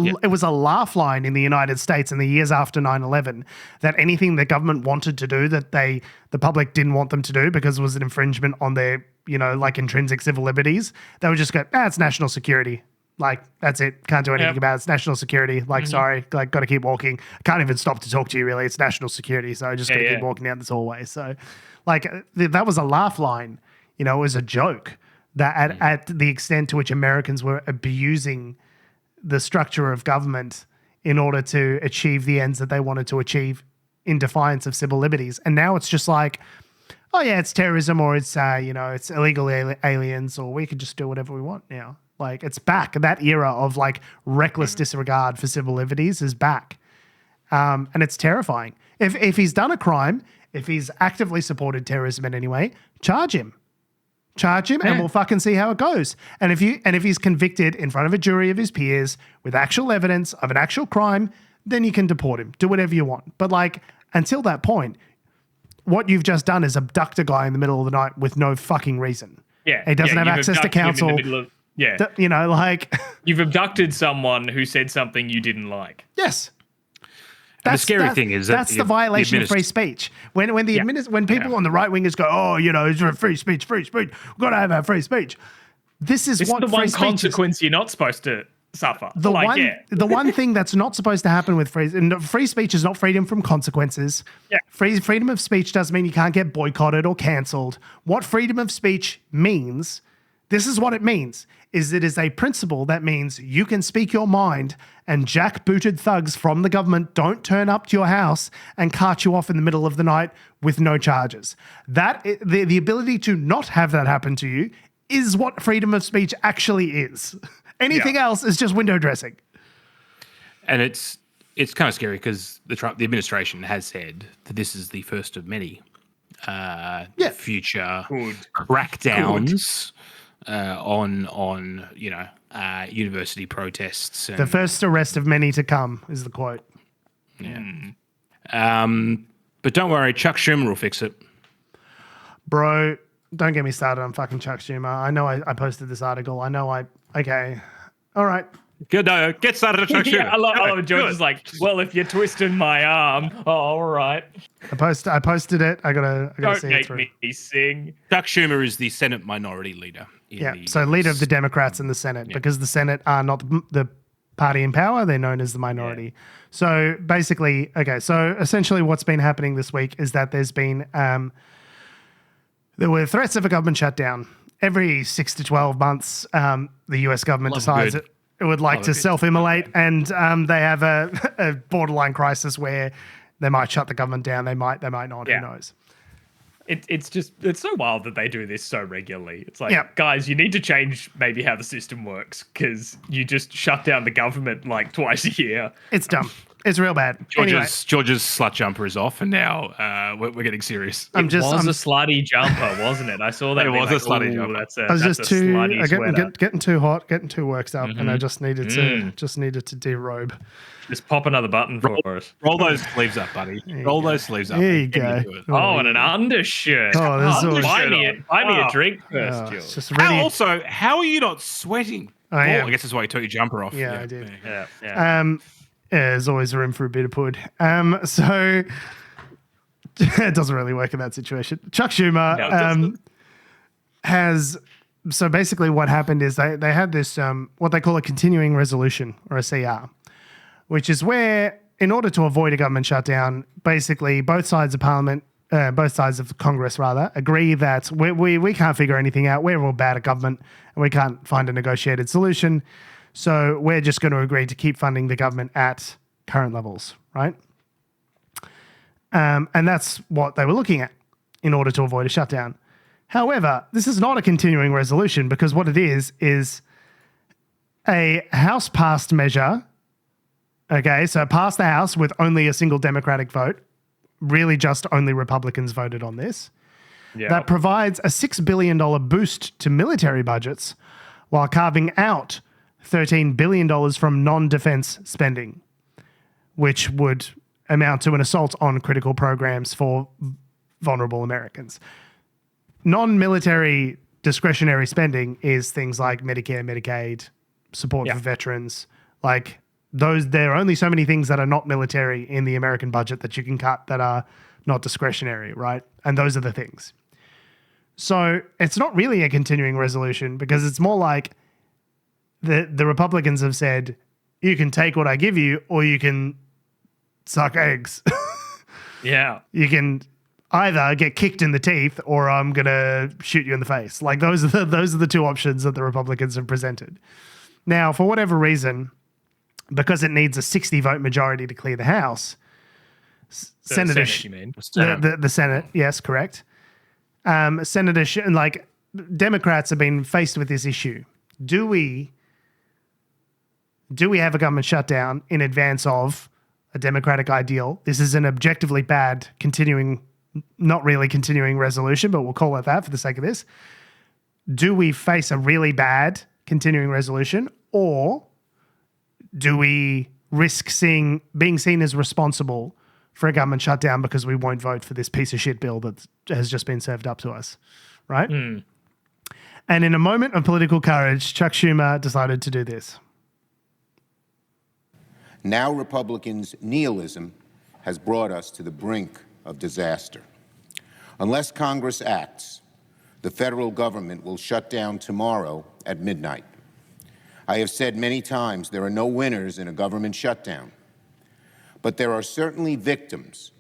laugh line in the United States in the years after 9/11 that anything the government wanted to do that the public didn't want them to do because it was an infringement on their, intrinsic civil liberties, they would just go, it's national security. Like, that's it. Can't do anything about it. It's national security. Like, sorry, got to keep walking. Can't even stop to talk to you, really. It's national security. So I just got to keep walking down this hallway. So, that was a laugh line. It was a joke that at the extent to which Americans were abusing the structure of government in order to achieve the ends that they wanted to achieve in defiance of civil liberties. And now it's just like, oh yeah, it's terrorism, or it's, it's illegal aliens, or we could just do whatever we want now. Like, it's back. That era of reckless disregard for civil liberties is back. And it's terrifying. If he's done a crime, if he's actively supported terrorism in any way, charge him, and we'll fucking see how it goes. And if he's convicted in front of a jury of his peers with actual evidence of an actual crime, then you can deport him. Do whatever you want. But until that point, what you've just done is abduct a guy in the middle of the night with no fucking reason. Yeah. He doesn't have access to counsel. You've abducted someone who said something you didn't like. Yes. The scary thing is that's the violation of free speech. When people on the right wingers go, it's free speech, we've got to have our free speech. This is what the free one speech consequence you're not supposed to suffer. The one thing that's not supposed to happen with free speech is not freedom from consequences. Yeah. Freedom of speech doesn't mean you can't get boycotted or cancelled. What freedom of speech means, this is what it means, is it is a principle that means you can speak your mind and jackbooted thugs from the government don't turn up to your house and cart you off in the middle of the night with no charges. The ability to not have that happen to you is what freedom of speech actually is. Anything else is just window dressing. And it's kind of scary because the administration has said that this is the first of many future crackdowns on university protests. And, the first arrest of many to come is the quote. Yeah. But don't worry, Chuck Schumer will fix it. Bro, don't get me started on fucking Chuck Schumer. I know I posted this article. Okay. All right. Good. Get started on Chuck Schumer. I love George is like, well, if you're twisting my arm, all right. I posted it. I gotta Don't see it make through. me sing. Chuck Schumer is the Senate minority leader. So leader of the Democrats in the Senate, because the Senate are not the party in power. They're known as the minority. Yeah. So basically, so essentially what's been happening this week is that there's been, there were threats of a government shutdown. Every 6 to 12 months, the US government decides it would like to self-immolate, and they have a borderline crisis where they might shut the government down. They might not. Who knows? It's so wild that they do this so regularly. It's like, guys, you need to change maybe how the system works because you just shut down the government like twice a year. It's dumb. It's real bad. George's slut jumper is off, and now we're getting serious. It was a slutty jumper, wasn't it? I saw that. It was a slutty jumper. I was just getting too hot, getting too worked up, and I just needed to derobe. Just pop another button for us. Roll those sleeves up, buddy. Roll those sleeves up. There you go. And an undershirt. Buy me a drink first, George. Just really... Also, how are you not sweating? I guess that's why you took your jumper off. Yeah, I did. Yeah. There's always room for a bit of pud. So it doesn't really work in that situation. Chuck Schumer has... So basically what happened is they had this, what they call a continuing resolution, or a CR, which is where, in order to avoid a government shutdown, basically both sides of Parliament, both sides of Congress rather, agree that we can't figure anything out. We're all bad at government and we can't find a negotiated solution. So we're just going to agree to keep funding the government at current levels, right? And that's what they were looking at in order to avoid a shutdown. However, this is not a continuing resolution because what it is a House-passed measure. Okay, so passed the House with only a single Democratic vote. Really just only Republicans voted on this. Yep. That provides a $6 billion boost to military budgets while carving out $13 billion from non-defense spending, which would amount to an assault on critical programs for vulnerable Americans. Non-military discretionary spending is things like Medicare, Medicaid, support for veterans. Like there are only so many things that are not military in the American budget that you can cut that are not discretionary, right? And those are the things. So it's not really a continuing resolution because it's more like the Republicans have said, you can take what I give you or you can suck eggs. Yeah. You can either get kicked in the teeth or I'm going to shoot you in the face. Like those are the two options that the Republicans have presented. Now, for whatever reason, because it needs a 60 vote majority to clear the House, Senate, you mean? The Senate, yes, correct. Democrats have been faced with this issue. Do we have a government shutdown in advance of a democratic ideal? This is an objectively bad not really continuing resolution, but we'll call it that for the sake of this. Do we face a really bad continuing resolution, or do we risk being seen as responsible for a government shutdown because we won't vote for this piece of shit bill that has just been served up to us, right? And in a moment of political courage, Chuck Schumer decided to do this. Now Republicans' nihilism has brought us to the brink of disaster. Unless Congress acts, the federal government will shut down tomorrow at midnight. I have said many times there are no winners in a government shutdown, but there are certainly victims,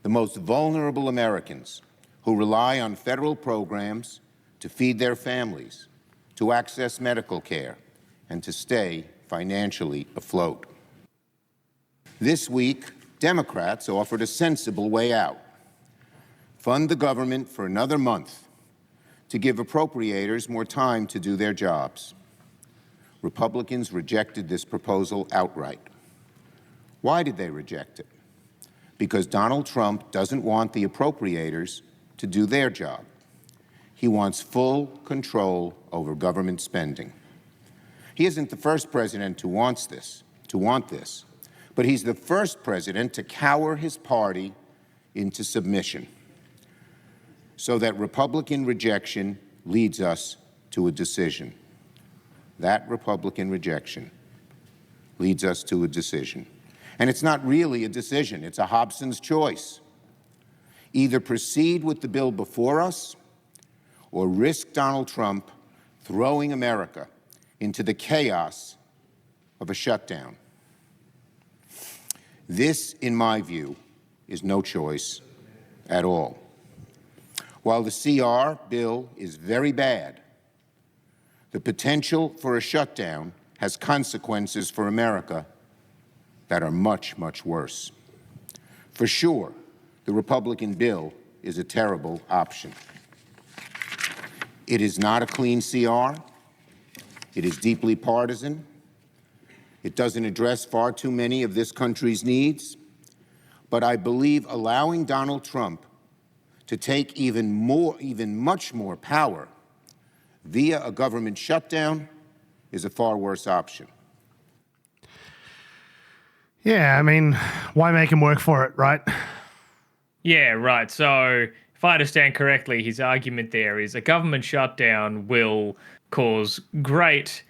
the most vulnerable Americans who rely on federal programs to feed their families, to access medical care, and to stay financially afloat. This week, Democrats offered a sensible way out. Fund the government for another month to give appropriators more time to do their jobs. Republicans rejected this proposal outright. Why did they reject it? Because Donald Trump doesn't want the appropriators to do their job. He wants full control over government spending. He isn't the first president who wants this, but he's the first president to cower his party into submission, so that Republican rejection leads us to a decision. That Republican rejection leads us to a decision. And it's not really a decision, it's a Hobson's choice. Either proceed with the bill before us or risk Donald Trump throwing America into the chaos of a shutdown. This, in my view, is no choice at all. While the CR bill is very bad, the potential for a shutdown has consequences for America that are much, much worse. For sure, the Republican bill is a terrible option. It is not a clean CR. It is deeply partisan. It doesn't address far too many of this country's needs. But I believe allowing Donald Trump to take even much more power via a government shutdown is a far worse option. Yeah, I mean, why make him work for it, right? Yeah, right. So if I understand correctly, his argument there is a government shutdown will cause great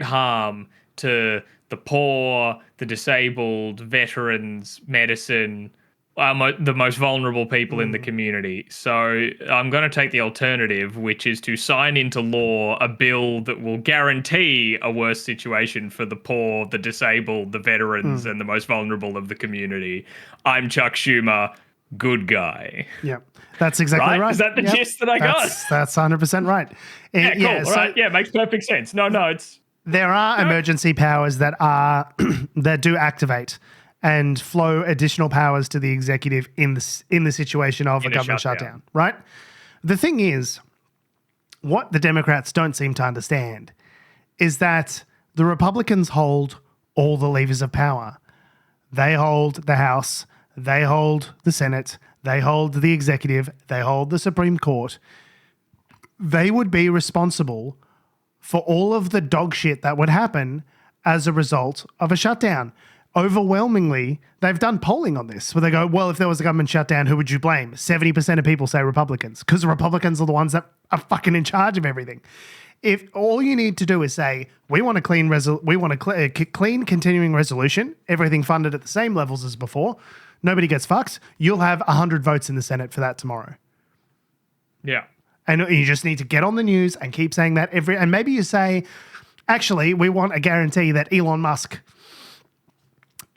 harm to the poor, the disabled, veterans, medicine, the most vulnerable people in the community. So I'm going to take the alternative, which is to sign into law a bill that will guarantee a worse situation for the poor, the disabled, the veterans, and the most vulnerable of the community. I'm Chuck Schumer, good guy. Yep, that's exactly right. Is that the gist that I got? That's 100% right. Yeah, cool. All right. Yeah, makes perfect sense. No, it's... There are emergency powers that are that do activate and flow additional powers to the executive in the situation of a government shutdown, right? The thing is, what the Democrats don't seem to understand is that the Republicans hold all the levers of power. They hold the House, they hold the Senate, they hold the executive, they hold the Supreme Court. They would be responsible for all of the dog shit that would happen as a result of a shutdown. Overwhelmingly, they've done polling on this where they go, well, if there was a government shutdown, who would you blame? 70% of people say Republicans because the Republicans are the ones that are fucking in charge of everything. If all you need to do is say, we want a clean continuing resolution, everything funded at the same levels as before, nobody gets fucked, you'll have 100 votes in the Senate for that tomorrow. Yeah. And you just need to get on the news and keep saying that and maybe you say, actually, we want a guarantee that Elon Musk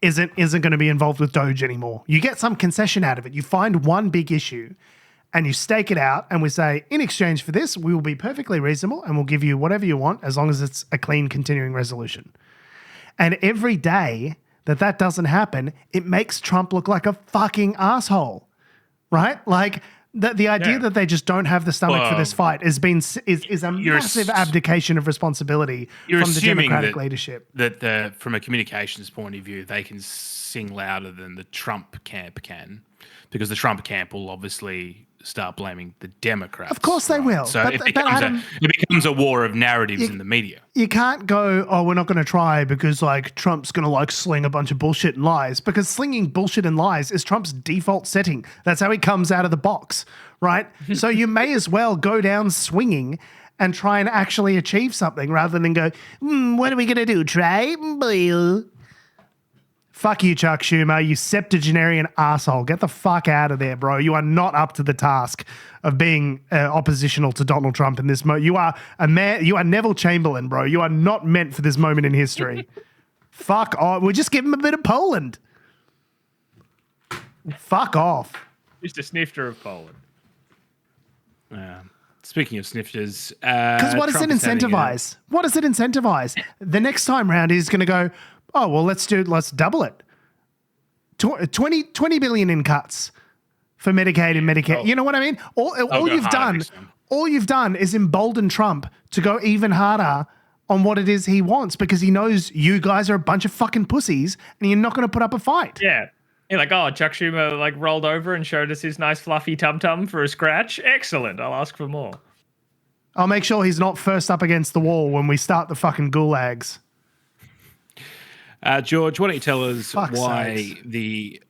isn't going to be involved with Doge anymore. You get some concession out of it. You find one big issue and you stake it out and we say, in exchange for this, we will be perfectly reasonable and we'll give you whatever you want as long as it's a clean continuing resolution. And every day that doesn't happen, it makes Trump look like a fucking asshole, right? Like the idea that they just don't have the stomach for this fight is a massive abdication of responsibility from the Democratic leadership. That from a communications point of view, they can sing louder than the Trump camp can, because the Trump camp will obviously start blaming the Democrats. Of course they will. So it becomes a war of narratives in the media. You can't go, oh, we're not going to try because like Trump's going to like sling a bunch of bullshit and lies, because slinging bullshit and lies is Trump's default setting. That's how he comes out of the box, right? So you may as well go down swinging and try and actually achieve something rather than go, what are we going to do, Trey? Fuck you, Chuck Schumer. You septuagenarian asshole. Get the fuck out of there, bro. You are not up to the task of being oppositional to Donald Trump in this moment. You are a man. You are Neville Chamberlain, bro. You are not meant for this moment in history. Fuck off. We'll just give him a bit of Poland. Fuck off. Just a snifter of Poland. Speaking of snifters, because what does it incentivize? What does it incentivize? The next time round, he's going to go, oh, well, let's double it. 20 billion in cuts for Medicaid and Medicare. Oh. You know what I mean? All you've done is embolden Trump to go even harder on what it is he wants, because he knows you guys are a bunch of fucking pussies and you're not going to put up a fight. Yeah. You're like, oh, Chuck Schumer like rolled over and showed us his nice fluffy tum-tum for a scratch. Excellent. I'll ask for more. I'll make sure he's not first up against the wall when we start the fucking gulags. George, why don't you tell us why sakes. the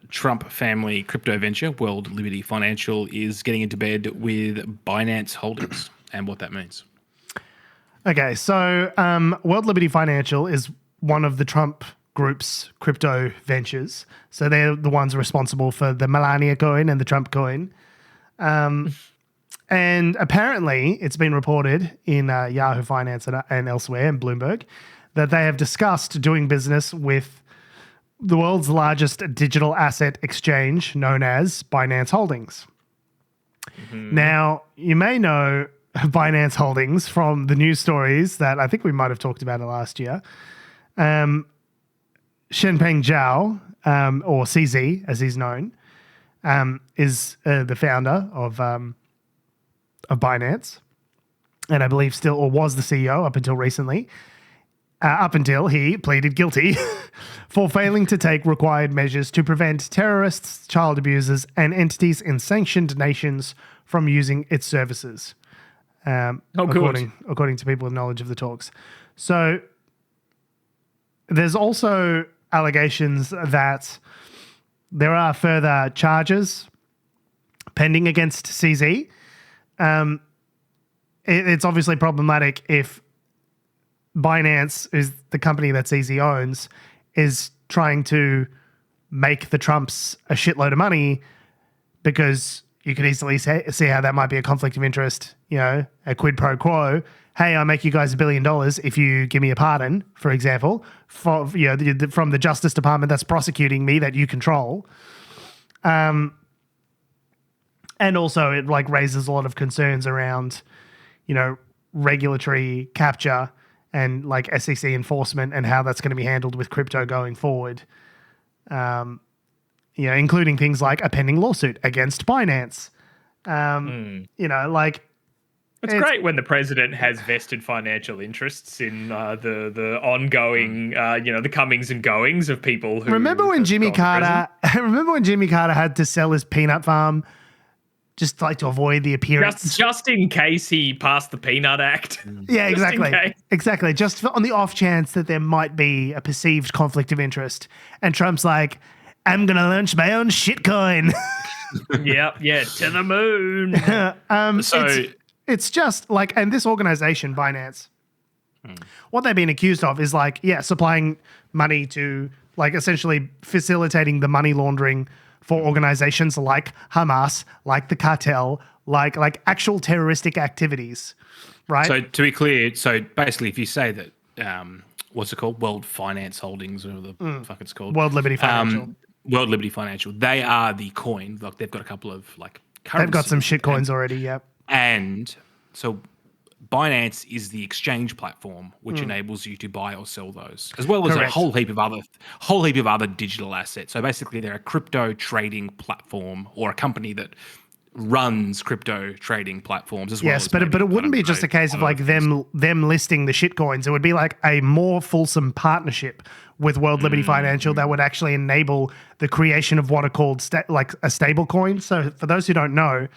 Trump family crypto venture, World Liberty Financial, is getting into bed with Binance Holdings and what that means? Okay, so World Liberty Financial is one of the Trump group's crypto ventures. So they're the ones responsible for the Melania coin and the Trump coin. And apparently it's been reported in Yahoo Finance and elsewhere, and Bloomberg, that they have discussed doing business with the world's largest digital asset exchange, known as Binance Holdings. Mm-hmm. Now, you may know Binance Holdings from the news stories that I think we might have talked about it last year. Shenpeng Zhao, or CZ as he's known, is the founder of Binance, and I believe still, or was the CEO up until recently, up until he pleaded guilty for failing to take required measures to prevent terrorists, child abusers, and entities in sanctioned nations from using its services. According to people with knowledge of the talks. So there's also allegations that there are further charges pending against CZ. It's obviously problematic if Binance, is the company that CZ owns, is trying to make the Trumps a shitload of money, because you could easily see how that might be a conflict of interest, a quid pro quo. Hey, I'll make you guys $1 billion if you give me a pardon, for example, from the Justice Department that's prosecuting me that you control. And also it raises a lot of concerns around, regulatory capture and SEC enforcement and how that's going to be handled with crypto going forward. Including things like a pending lawsuit against Binance. It's great when the president has vested financial interests in the ongoing, the comings and goings of people who. Remember when Jimmy Carter had to sell his peanut farm just to avoid the appearance? Just in case he passed the Peanut Act. Yeah, exactly. Just on the off chance that there might be a perceived conflict of interest. And Trump's like, I'm going to launch my own shitcoin. Yeah, to the moon. It's just and this organization, Binance, what they've been accused of is supplying money to essentially facilitating the money laundering for organizations like Hamas, like the cartel, like actual terroristic activities, right? So to be clear, basically if you say that, what's it called? World Finance Holdings, or whatever the fuck it's called. World Liberty Financial. World Liberty Financial. They are the coin. They've got a couple of currencies. They've got some shit coins already, yep. And so Binance is the exchange platform which enables you to buy or sell those, as well as a whole heap of other digital assets. So basically, they're a crypto trading platform, or a company that runs crypto trading platforms as well. Yes, but it wouldn't be just a case of them listing the shit coins. It would be a more fulsome partnership with World Liberty Financial that would actually enable the creation of what are called a stable coin. So for those who don't know,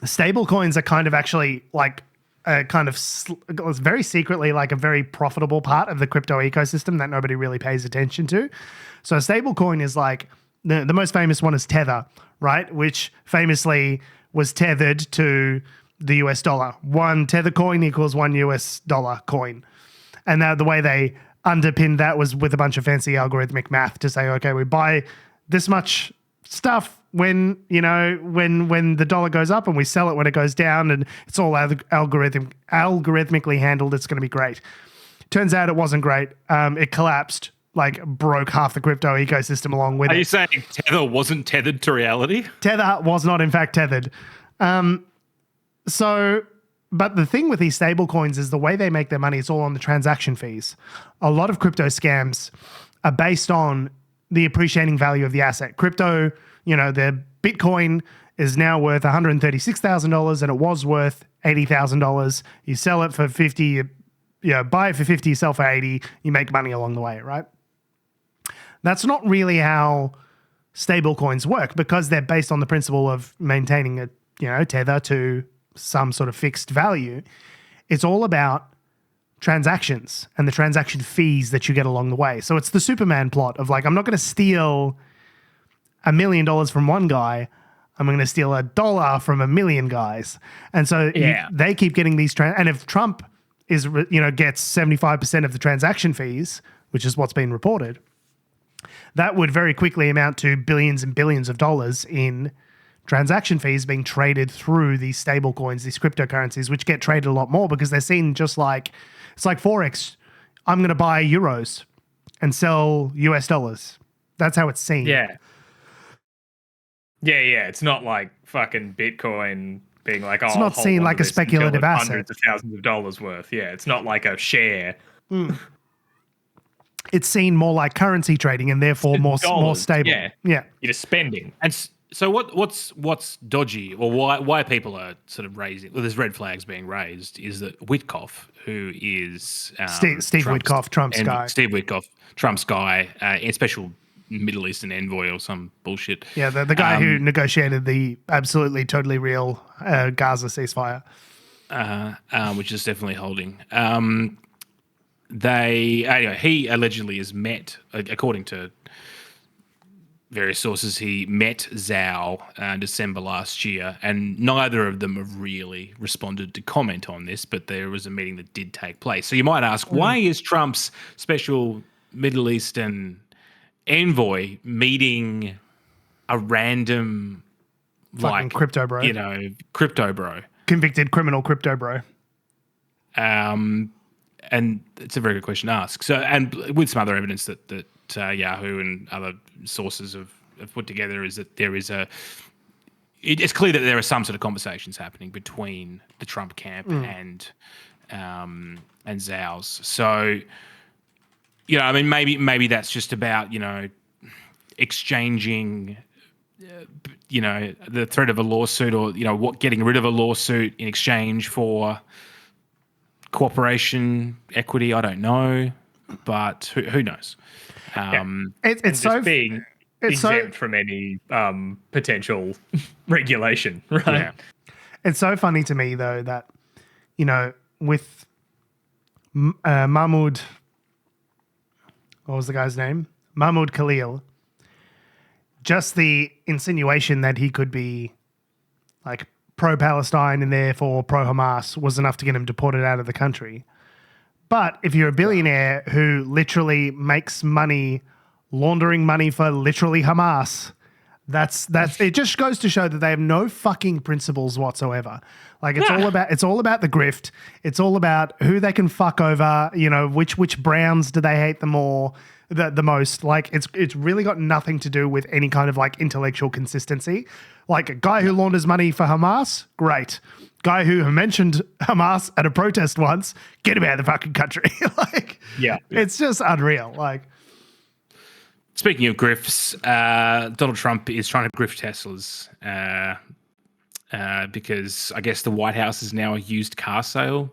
stable coins are kind of actually very secretly a very profitable part of the crypto ecosystem that nobody really pays attention to. So a stable coin is the most famous one is Tether, right? Which famously was tethered to the US dollar. One Tether coin equals $1 US coin. And now the way they underpinned that was with a bunch of fancy algorithmic math to say, okay, we buy this much stuff when the dollar goes up and we sell it when it goes down, and it's all algorithmically handled. It's going to be great. Turns out it wasn't great. It collapsed, like broke half the crypto ecosystem along with it. Are you saying Tether wasn't tethered to reality? Tether was not, in fact, tethered. But the thing with these stable coins is the way they make their money is all on the transaction fees. A lot of crypto scams are based on the appreciating value of the asset. Crypto, the Bitcoin is now worth $136,000 and it was worth $80,000. You sell it for 50, buy it for 50, you sell for 80, you make money along the way, right? That's not really how stable coins work, because they're based on the principle of maintaining a, tether to some sort of fixed value. It's all about transactions and the transaction fees that you get along the way. So it's the Superman plot of like, I'm not going to steal $1 million from one guy. I'm going to steal $1 from 1 million guys. And so they keep getting these and if Trump gets 75% of the transaction fees, which is what's been reported, that would very quickly amount to billions and billions of dollars in transaction fees being traded through these stable coins, these cryptocurrencies, which get traded a lot more because they're seen just like, it's like Forex. I'm going to buy euros and sell US dollars. That's how it's seen. Yeah. It's not like fucking Bitcoin being like, it's not seen like a speculative asset. Hundreds of thousands of dollars worth. Yeah, it's not like a share. It's seen more like currency trading and therefore more stable. Yeah. You're just spending. And so what's dodgy, or why people are sort of raising, well, there's red flags being raised, is that Witkoff, who is Steve Witkoff, Trump's guy. Steve Witkoff, Trump's guy, a special Middle Eastern envoy or some bullshit. Yeah, the guy who negotiated the absolutely totally real Gaza ceasefire. Which is definitely holding. He allegedly has met, according to various sources, he met Zhao in December last year, and neither of them have really responded to comment on this, but there was a meeting that did take place. So you might ask, why is Trump's special Middle Eastern envoy meeting a random fucking crypto bro? Crypto bro. Convicted criminal crypto bro. And it's a very good question to ask. So, and with some other evidence that Yahoo and other sources have put together, is that there is it's clear that there are some sort of conversations happening between the Trump camp and Zhao's. So, maybe that's just about, exchanging, the threat of a lawsuit, or, getting rid of a lawsuit in exchange for cooperation, equity. I don't know, but who knows? It's so being exempt from any potential regulation, right? Yeah. It's so funny to me though that with Mahmoud, what was the guy's name? Mahmoud Khalil. Just the insinuation that he could be like pro-Palestine and therefore pro-Hamas was enough to get him deported out of the country. But if you're a billionaire who literally makes money laundering money for literally Hamas, that's it just goes to show that they have no fucking principles whatsoever. Like it's all about the grift. It's all about who they can fuck over, which Browns do they hate the most. Like it's really got nothing to do with any kind of like intellectual consistency. Like a guy who launders money for Hamas, great. Guy who mentioned Hamas at a protest once, get him out of the fucking country. It's just unreal. Like, speaking of grifts, Donald Trump is trying to grift Teslas because I guess the White House is now a used car sale.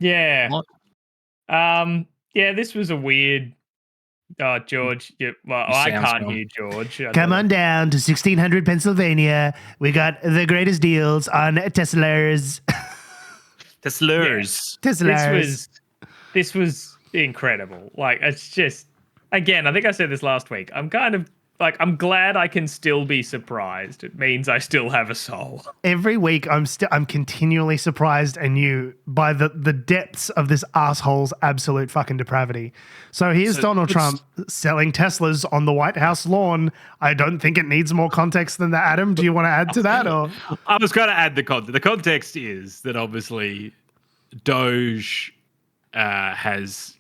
Yeah. What? This was a weird. Oh, George. I can't hear George. Come on down to 1600 Pennsylvania. We got the greatest deals on Teslers. Teslers. Teslers. This was incredible. Like, it's just, again, I think I said this last week. I'm kind of Like, I'm glad I can still be surprised. It means I still have a soul. Every week, I'm continually surprised anew by the depths of this asshole's absolute fucking depravity. So here's Donald Trump selling Teslas on the White House lawn. I don't think it needs more context than that. Adam, do you want to add to that? Or I was going to add the context. The context is that obviously Doge has...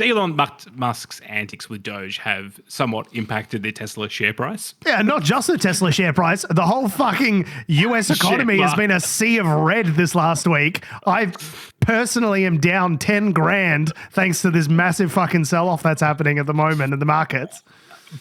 Elon Musk's antics with Doge have somewhat impacted the Tesla share price. yeah, not just the Tesla share price. The whole fucking US economy has been a sea of red this last week. I personally am down 10 grand thanks to this massive fucking sell-off that's happening at the moment in the markets.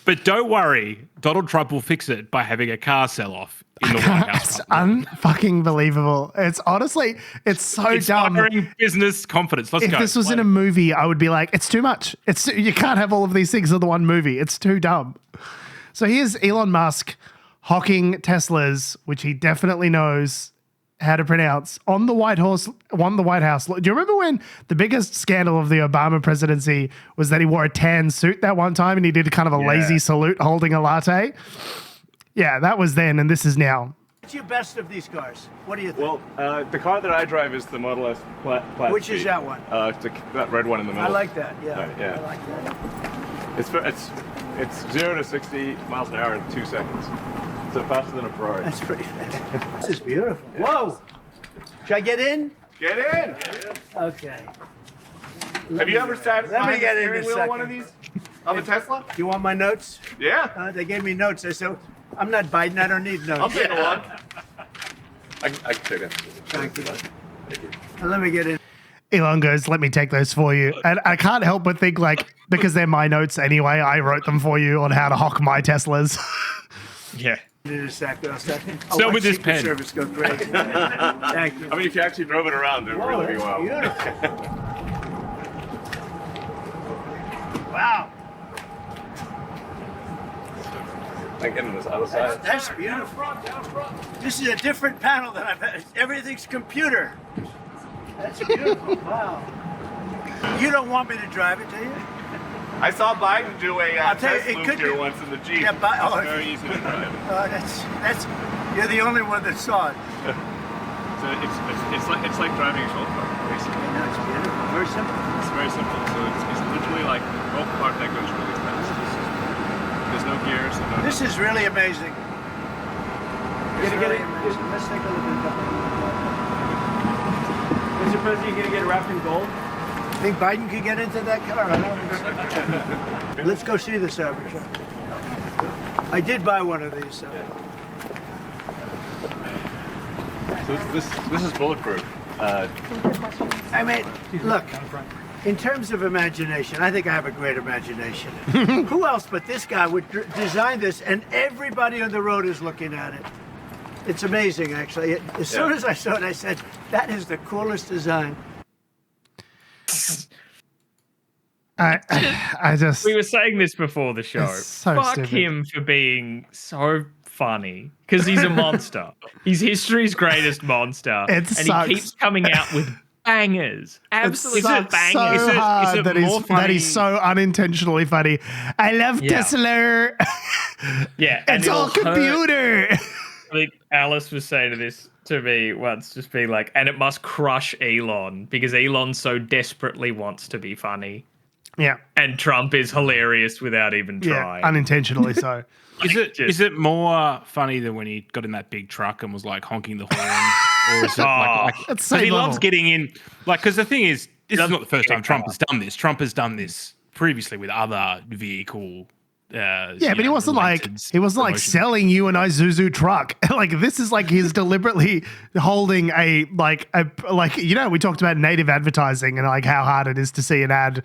But don't worry, Donald Trump will fix it by having a car sell-off in the White House. It's unfucking believable. It's honestly, it's so dumb. Inspiring business confidence. Let's go. If this was in a movie, I would be like, it's too much. You can't have all of these things in the one movie. It's too dumb. So here's Elon Musk hawking Teslas, which he definitely knows how to pronounce, on the White House. Do you remember when the biggest scandal of the Obama presidency was that he wore a tan suit that one time and he did kind of a lazy salute holding a latte? Yeah, that was then, and this is now. What's your best of these cars? What do you think? Well, the car that I drive is the Model S Plaid Which is C. that one? That red one in the middle. I like that. Yeah, yeah. I like that. It's 0 to 60 miles an hour in 2 seconds. So faster than a Ferrari. That's pretty fast. This is beautiful. Whoa! Should I get in? Get in! Okay. Have you ever sat Let me behind get the in steering a wheel of one second. of these? Of a Tesla? You want my notes? Yeah. They gave me notes. I said, I'm not Biden. I don't need notes. I'll take one. I can take it. Thank you. Let me get in. Elon goes, let me take those for you. And I can't help but think, like, because they're my notes anyway, I wrote them for you on how to hawk my Teslas. Yeah. In a second. So with this Secret pen. Service go great. Thank you. I mean, if you actually drove it around, it would really be wild. Beautiful. Wow. I get on this other side. That's beautiful. This is a different panel than I've had. Everything's computer. That's beautiful. Wow. You don't want me to drive it, do you? I saw Biden do a I'll tell you, test it loop could here be- once in the Jeep. Yeah, It's very easy to drive. That's. You're the only one that saw it. So it's like driving a golf cart, basically. No, it's beautiful. Very simple. It's very simple. So it's literally like a golf cart that goes really fast. There's no gears. This is really amazing. It's really amazing. Let's take a look at that. Mr. President, you gonna get it wrapped in gold? Think Biden could get into that car? I don't know. Let's go see the Cybertruck. I did buy one of these. So. So this is bulletproof. I mean, look, in terms of imagination, I think I have a great imagination. Who else but this guy would design this, and everybody on the road is looking at it? It's amazing, actually. As soon as I saw it, I said, that is the coolest design. I just... We were saying this before the show. It's so Fuck stupid. him for being so funny because he's a monster. He's history's greatest monster. It and sucks. he keeps coming out with bangers. Absolutely bangers. so hard that more he's so unintentionally funny. I love Tesla. Yeah. and It's all it'll hurt. computer. I think Alice was saying this to me once, just being like, and it must crush Elon because Elon so desperately wants to be funny. Yeah. And Trump is hilarious without even trying. Yeah, unintentionally so. Is it more funny than when he got in that big truck and was like honking the horn? Or is it like It's he same loves level. getting in, like, because the thing is, this is not the first time Trump has done this. Trump has done this previously with other vehicle. Yeah, but he wasn't like selling you an Isuzu truck. Like this is like he's deliberately holding a we talked about native advertising and like how hard it is to see an ad,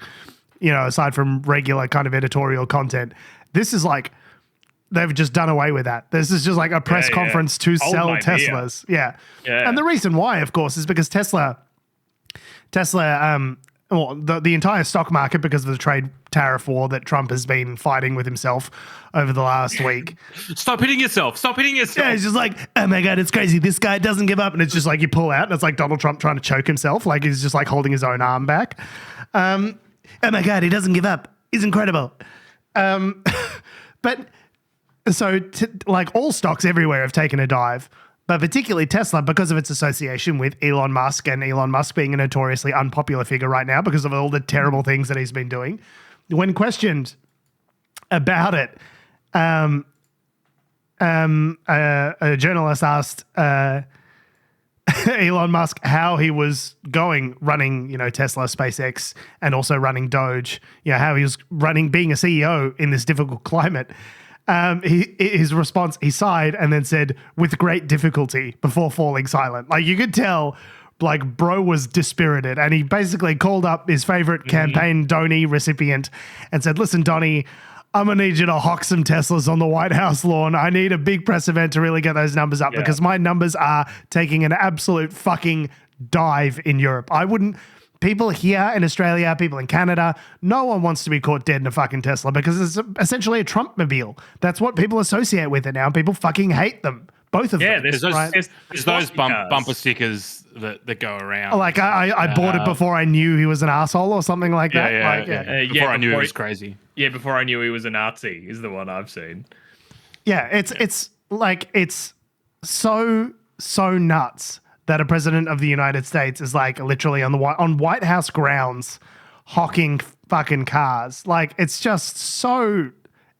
aside from regular kind of editorial content. This is like they've just done away with that. This is just like a press conference to Old sell idea. Teslas. Yeah. And the reason why, of course, is because Tesla, the entire stock market, because of the trade tariff war that Trump has been fighting with himself over the last week. Stop hitting yourself. Yeah, it's just like, oh my God, it's crazy. This guy doesn't give up. And it's just like you pull out and it's like Donald Trump trying to choke himself. Like he's just like holding his own arm back. Oh my God, he doesn't give up. He's incredible. But so like all stocks everywhere have taken a dive, but particularly Tesla because of its association with Elon Musk, and Elon Musk being a notoriously unpopular figure right now because of all the terrible things that he's been doing. When questioned about it, a journalist asked Elon Musk how he was running, Tesla, SpaceX, and also running Doge, how he was being a CEO in this difficult climate. His response, he sighed and then said, with great difficulty, before falling silent. Like, you could tell, like, bro was dispirited, and he basically called up his favorite campaign Donnie recipient and said, listen, Donnie, I'm going to need you to hawk some Teslas on the White House lawn. I need a big press event to really get those numbers up because my numbers are taking an absolute fucking dive in Europe. People here in Australia, people in Canada, no one wants to be caught dead in a fucking Tesla because it's essentially a Trump-mobile. That's what people associate with it now. People fucking hate them. Both of them. Yeah, there's those bumper stickers that go around. Like I bought it before I knew he was an asshole or something like that. Before I knew he was crazy. Yeah, before I knew he was a Nazi is the one I've seen. Yeah, it's so nuts that a president of the United States is like literally on White House grounds hawking fucking cars. Like, it's just so.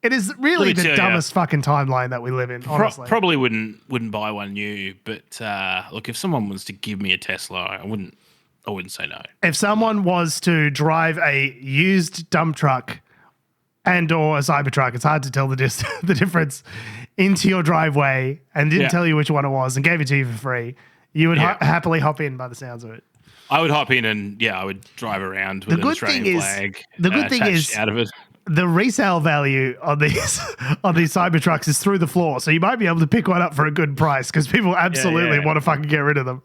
It is really the dumbest fucking timeline that we live in, honestly. Probably wouldn't buy one new, but look, if someone was to give me a Tesla, I wouldn't say no. If someone was to drive a used dump truck and or a Cybertruck, it's hard to tell the difference, into your driveway and didn't tell you which one it was and gave it to you for free, you would happily hop in by the sounds of it. I would hop in and I would drive around with an Australian flag. The good thing is out of it. The resale value on these Cybertrucks is through the floor, so you might be able to pick one up for a good price because people absolutely want to fucking get rid of them.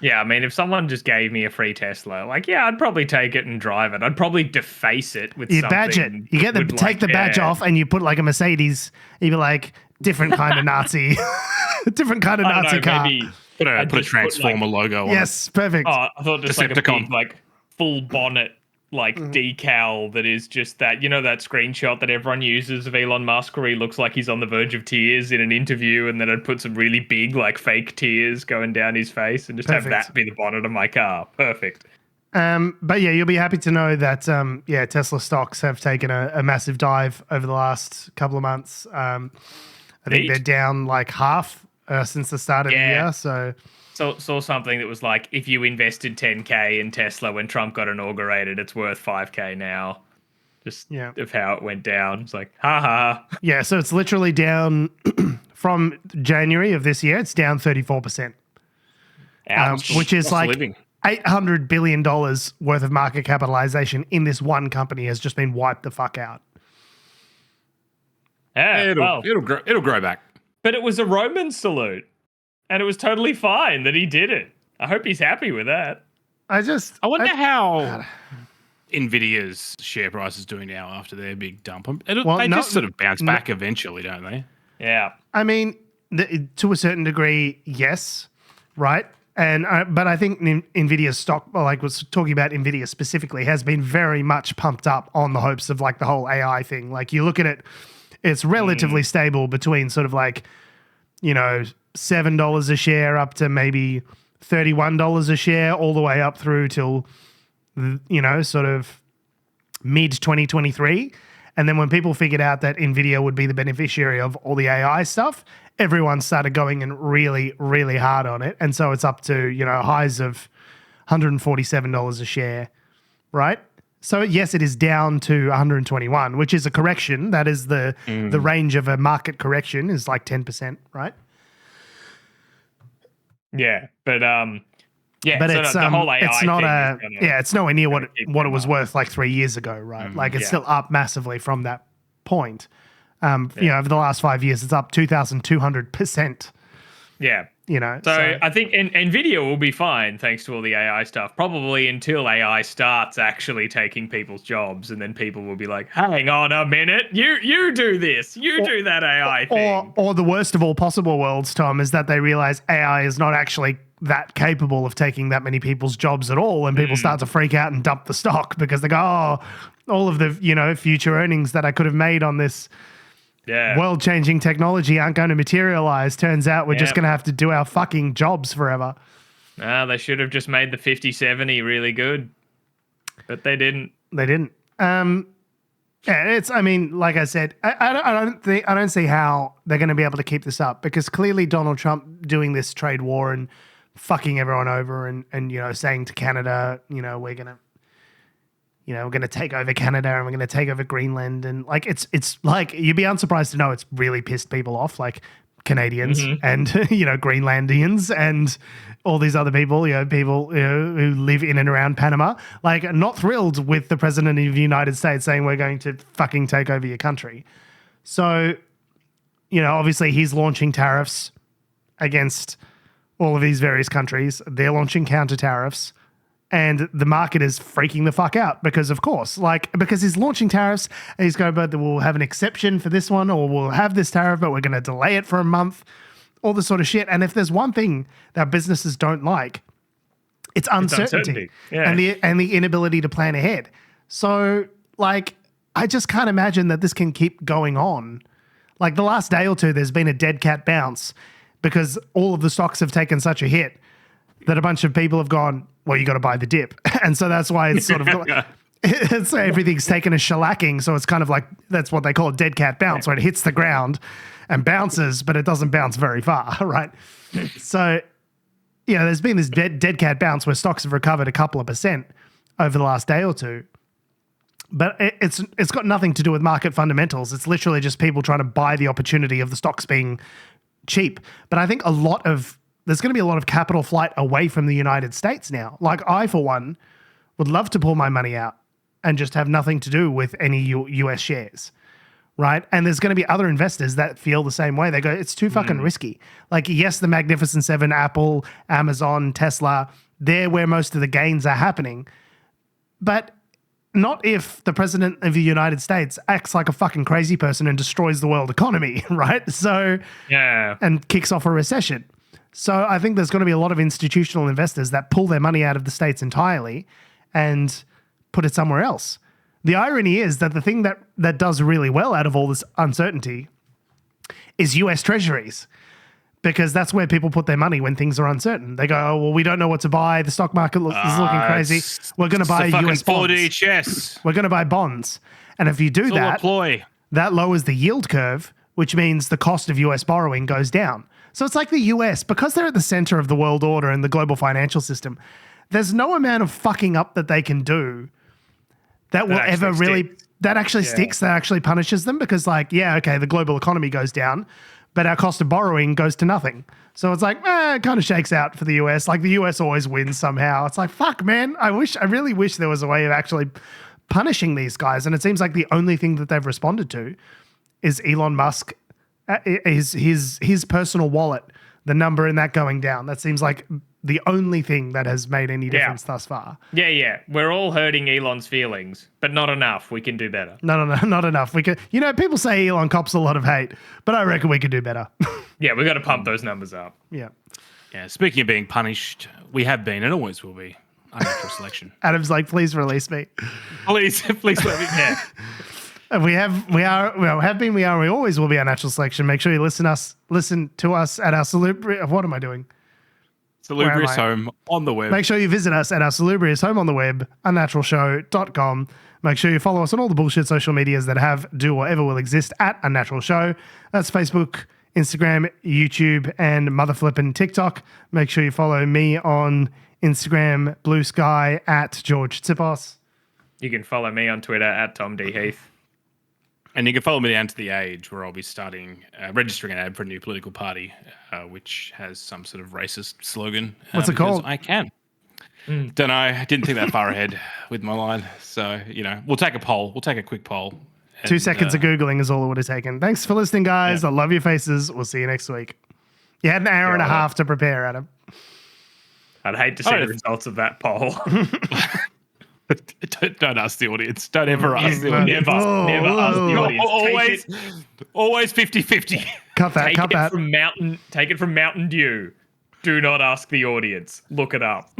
Yeah, I mean, if someone just gave me a free Tesla, I'd probably take it and drive it. I'd probably deface it with something. You badge it. You get take the badge off and you put like a Mercedes. You'd be like, different kind of Nazi, different kind of Nazi car. Maybe put a Transformer logo on it. Yes, perfect. Oh, I thought just like a big, full bonnet decal that is just that, that screenshot that everyone uses of Elon Musk where he looks like he's on the verge of tears in an interview, and then I'd put some really big fake tears going down his face and just have that be the bonnet of my car. Perfect. But yeah, you'll be happy to know that Tesla stocks have taken a massive dive over the last couple of months. I think they're down like half since the start of the year. So saw something that was like, if you invested 10K in Tesla when Trump got inaugurated, it's worth 5K now. Just of how it went down. It's like, ha. Yeah, so it's literally down from January of this year. It's down 34%, which is like $800 billion worth of market capitalization in this one company has just been wiped the fuck out. Yeah, it'll grow back. But it was a Roman salute. And it was totally fine that he did it. I hope he's happy with that. I wonder how Nvidia's share price is doing now after their big dump. They just sort of bounce back eventually, don't they? Yeah. I mean, to a certain degree, yes, right? And but I think Nvidia's stock, was talking about Nvidia specifically, has been very much pumped up on the hopes of the whole AI thing. Like, you look at it, it's relatively stable between sort of $7 a share up to maybe $31 a share, all the way up through till, sort of mid 2023. And then when people figured out that Nvidia would be the beneficiary of all the AI stuff, everyone started going in really, really hard on it. And so it's up to, highs of $147 a share, right? So yes, it is down to 121, which is a correction. That is the range of a market correction is like 10%, right? Yeah, but but it's the whole AI it's not it's nowhere near what it was worth like 3 years ago, right? It's still up massively from that point. Over the last 5 years, it's up 2,200%. Yeah. So I think Nvidia will be fine thanks to all the AI stuff, probably until AI starts actually taking people's jobs, and then people will be like, hang on a minute, you do this, do that AI thing. Or the worst of all possible worlds, Tom, is that they realize AI is not actually that capable of taking that many people's jobs at all, and people start to freak out and dump the stock because they go, all of the future earnings that I could have made on this world-changing technology aren't going to materialize. Turns out we're just going to have to do our fucking jobs forever. They should have just made the 5070 really good, but they didn't. They didn't. I mean, like I said, I don't see how they're going to be able to keep this up, because clearly Donald Trump doing this trade war and fucking everyone over and saying to Canada, we're going to take over Canada and we're going to take over Greenland. And like, it's like, you'd be unsurprised to know it's really pissed people off, like Canadians and, Greenlandians and all these other people, people who live in and around Panama, like not thrilled with the president of the United States saying we're going to fucking take over your country. So, obviously he's launching tariffs against all of these various countries. They're launching counter tariffs. And the market is freaking the fuck out because, of course, because he's launching tariffs and he's going, but we'll have an exception for this one, or we'll have this tariff, but we're going to delay it for a month, all this sort of shit. And if there's one thing that businesses don't like, it's uncertainty. Yeah. and the inability to plan ahead. So, I just can't imagine that this can keep going on. Like the last day or two, there's been a dead cat bounce because all of the stocks have taken such a hit that a bunch of people have gone, well, you got to buy the dip. And so that's why it's sort of, it's everything's taken a shellacking. So it's kind of like, that's what they call a dead cat bounce, where it hits the ground and bounces, but it doesn't bounce very far, right? So, there's been this dead cat bounce where stocks have recovered a couple of % over the last day or two. But it's got nothing to do with market fundamentals. It's literally just people trying to buy the opportunity of the stocks being cheap. But I think there's going to be a lot of capital flight away from the United States now. Like I, for one, would love to pull my money out and just have nothing to do with any US shares, right? And there's going to be other investors that feel the same way. They go, it's too fucking risky. Like, yes, the Magnificent Seven, Apple, Amazon, Tesla, they're where most of the gains are happening. But not if the president of the United States acts like a fucking crazy person and destroys the world economy, right? So, and kicks off a recession. So I think there's going to be a lot of institutional investors that pull their money out of the States entirely and put it somewhere else. The irony is that the thing that does really well out of all this uncertainty is US treasuries, because that's where people put their money when things are uncertain. They go, oh, well, we don't know what to buy. The stock market is looking crazy. We're going to buy US bonds. We're going to buy bonds. And if you do that, that lowers the yield curve, which means the cost of US borrowing goes down. So it's like the US, because they're at the center of the world order and the global financial system, there's no amount of fucking up that they can do that will ever really, that actually sticks, that actually punishes them, because the global economy goes down, but our cost of borrowing goes to nothing. So it's like, it kind of shakes out for the US. Like the US always wins somehow. It's like, fuck, man, I really wish there was a way of actually punishing these guys. And it seems like the only thing that they've responded to is Elon Musk, his personal wallet, the number in that going down. That seems like the only thing that has made any difference thus far. Yeah. We're all hurting Elon's feelings, but not enough. We can do better. No, not enough. We can. People say Elon cops a lot of hate, but I reckon we could do better. Yeah, we got to pump those numbers up. Yeah. Speaking of being punished, we have been and always will be unnatural selection. Adam's like, please release me. Please let me. Yeah. We always will be Unnatural Selection. Make sure you listen to us at our salubrious. What am I doing? Salubrious home on the web. Make sure you visit us at our salubrious home on the web, unnaturalshow.com. Make sure you follow us on all the bullshit social medias that do or ever will exist at Unnatural Show. That's Facebook, Instagram, YouTube, and motherflippin' TikTok. Make sure you follow me on Instagram, Blue Sky, at George Tsipos. You can follow me on Twitter at Tom D. Heath. And you can follow me down to the age where I'll be registering an ad for a new political party, which has some sort of racist slogan. What's it called? I can. Don't know. I didn't think that far ahead with my line. So, we'll take a poll. We'll take a quick poll. 2 seconds of Googling is all it would have taken. Thanks for listening, guys. I love your faces. We'll see you next week. You had an hour and a half to prepare, Adam. I'd hate to see the results of that poll. Don't ask the audience. Don't ever ask the audience. Never ask the audience. Always 50-50. Cut that. Take it from Mountain Dew. Do not ask the audience. Look it up.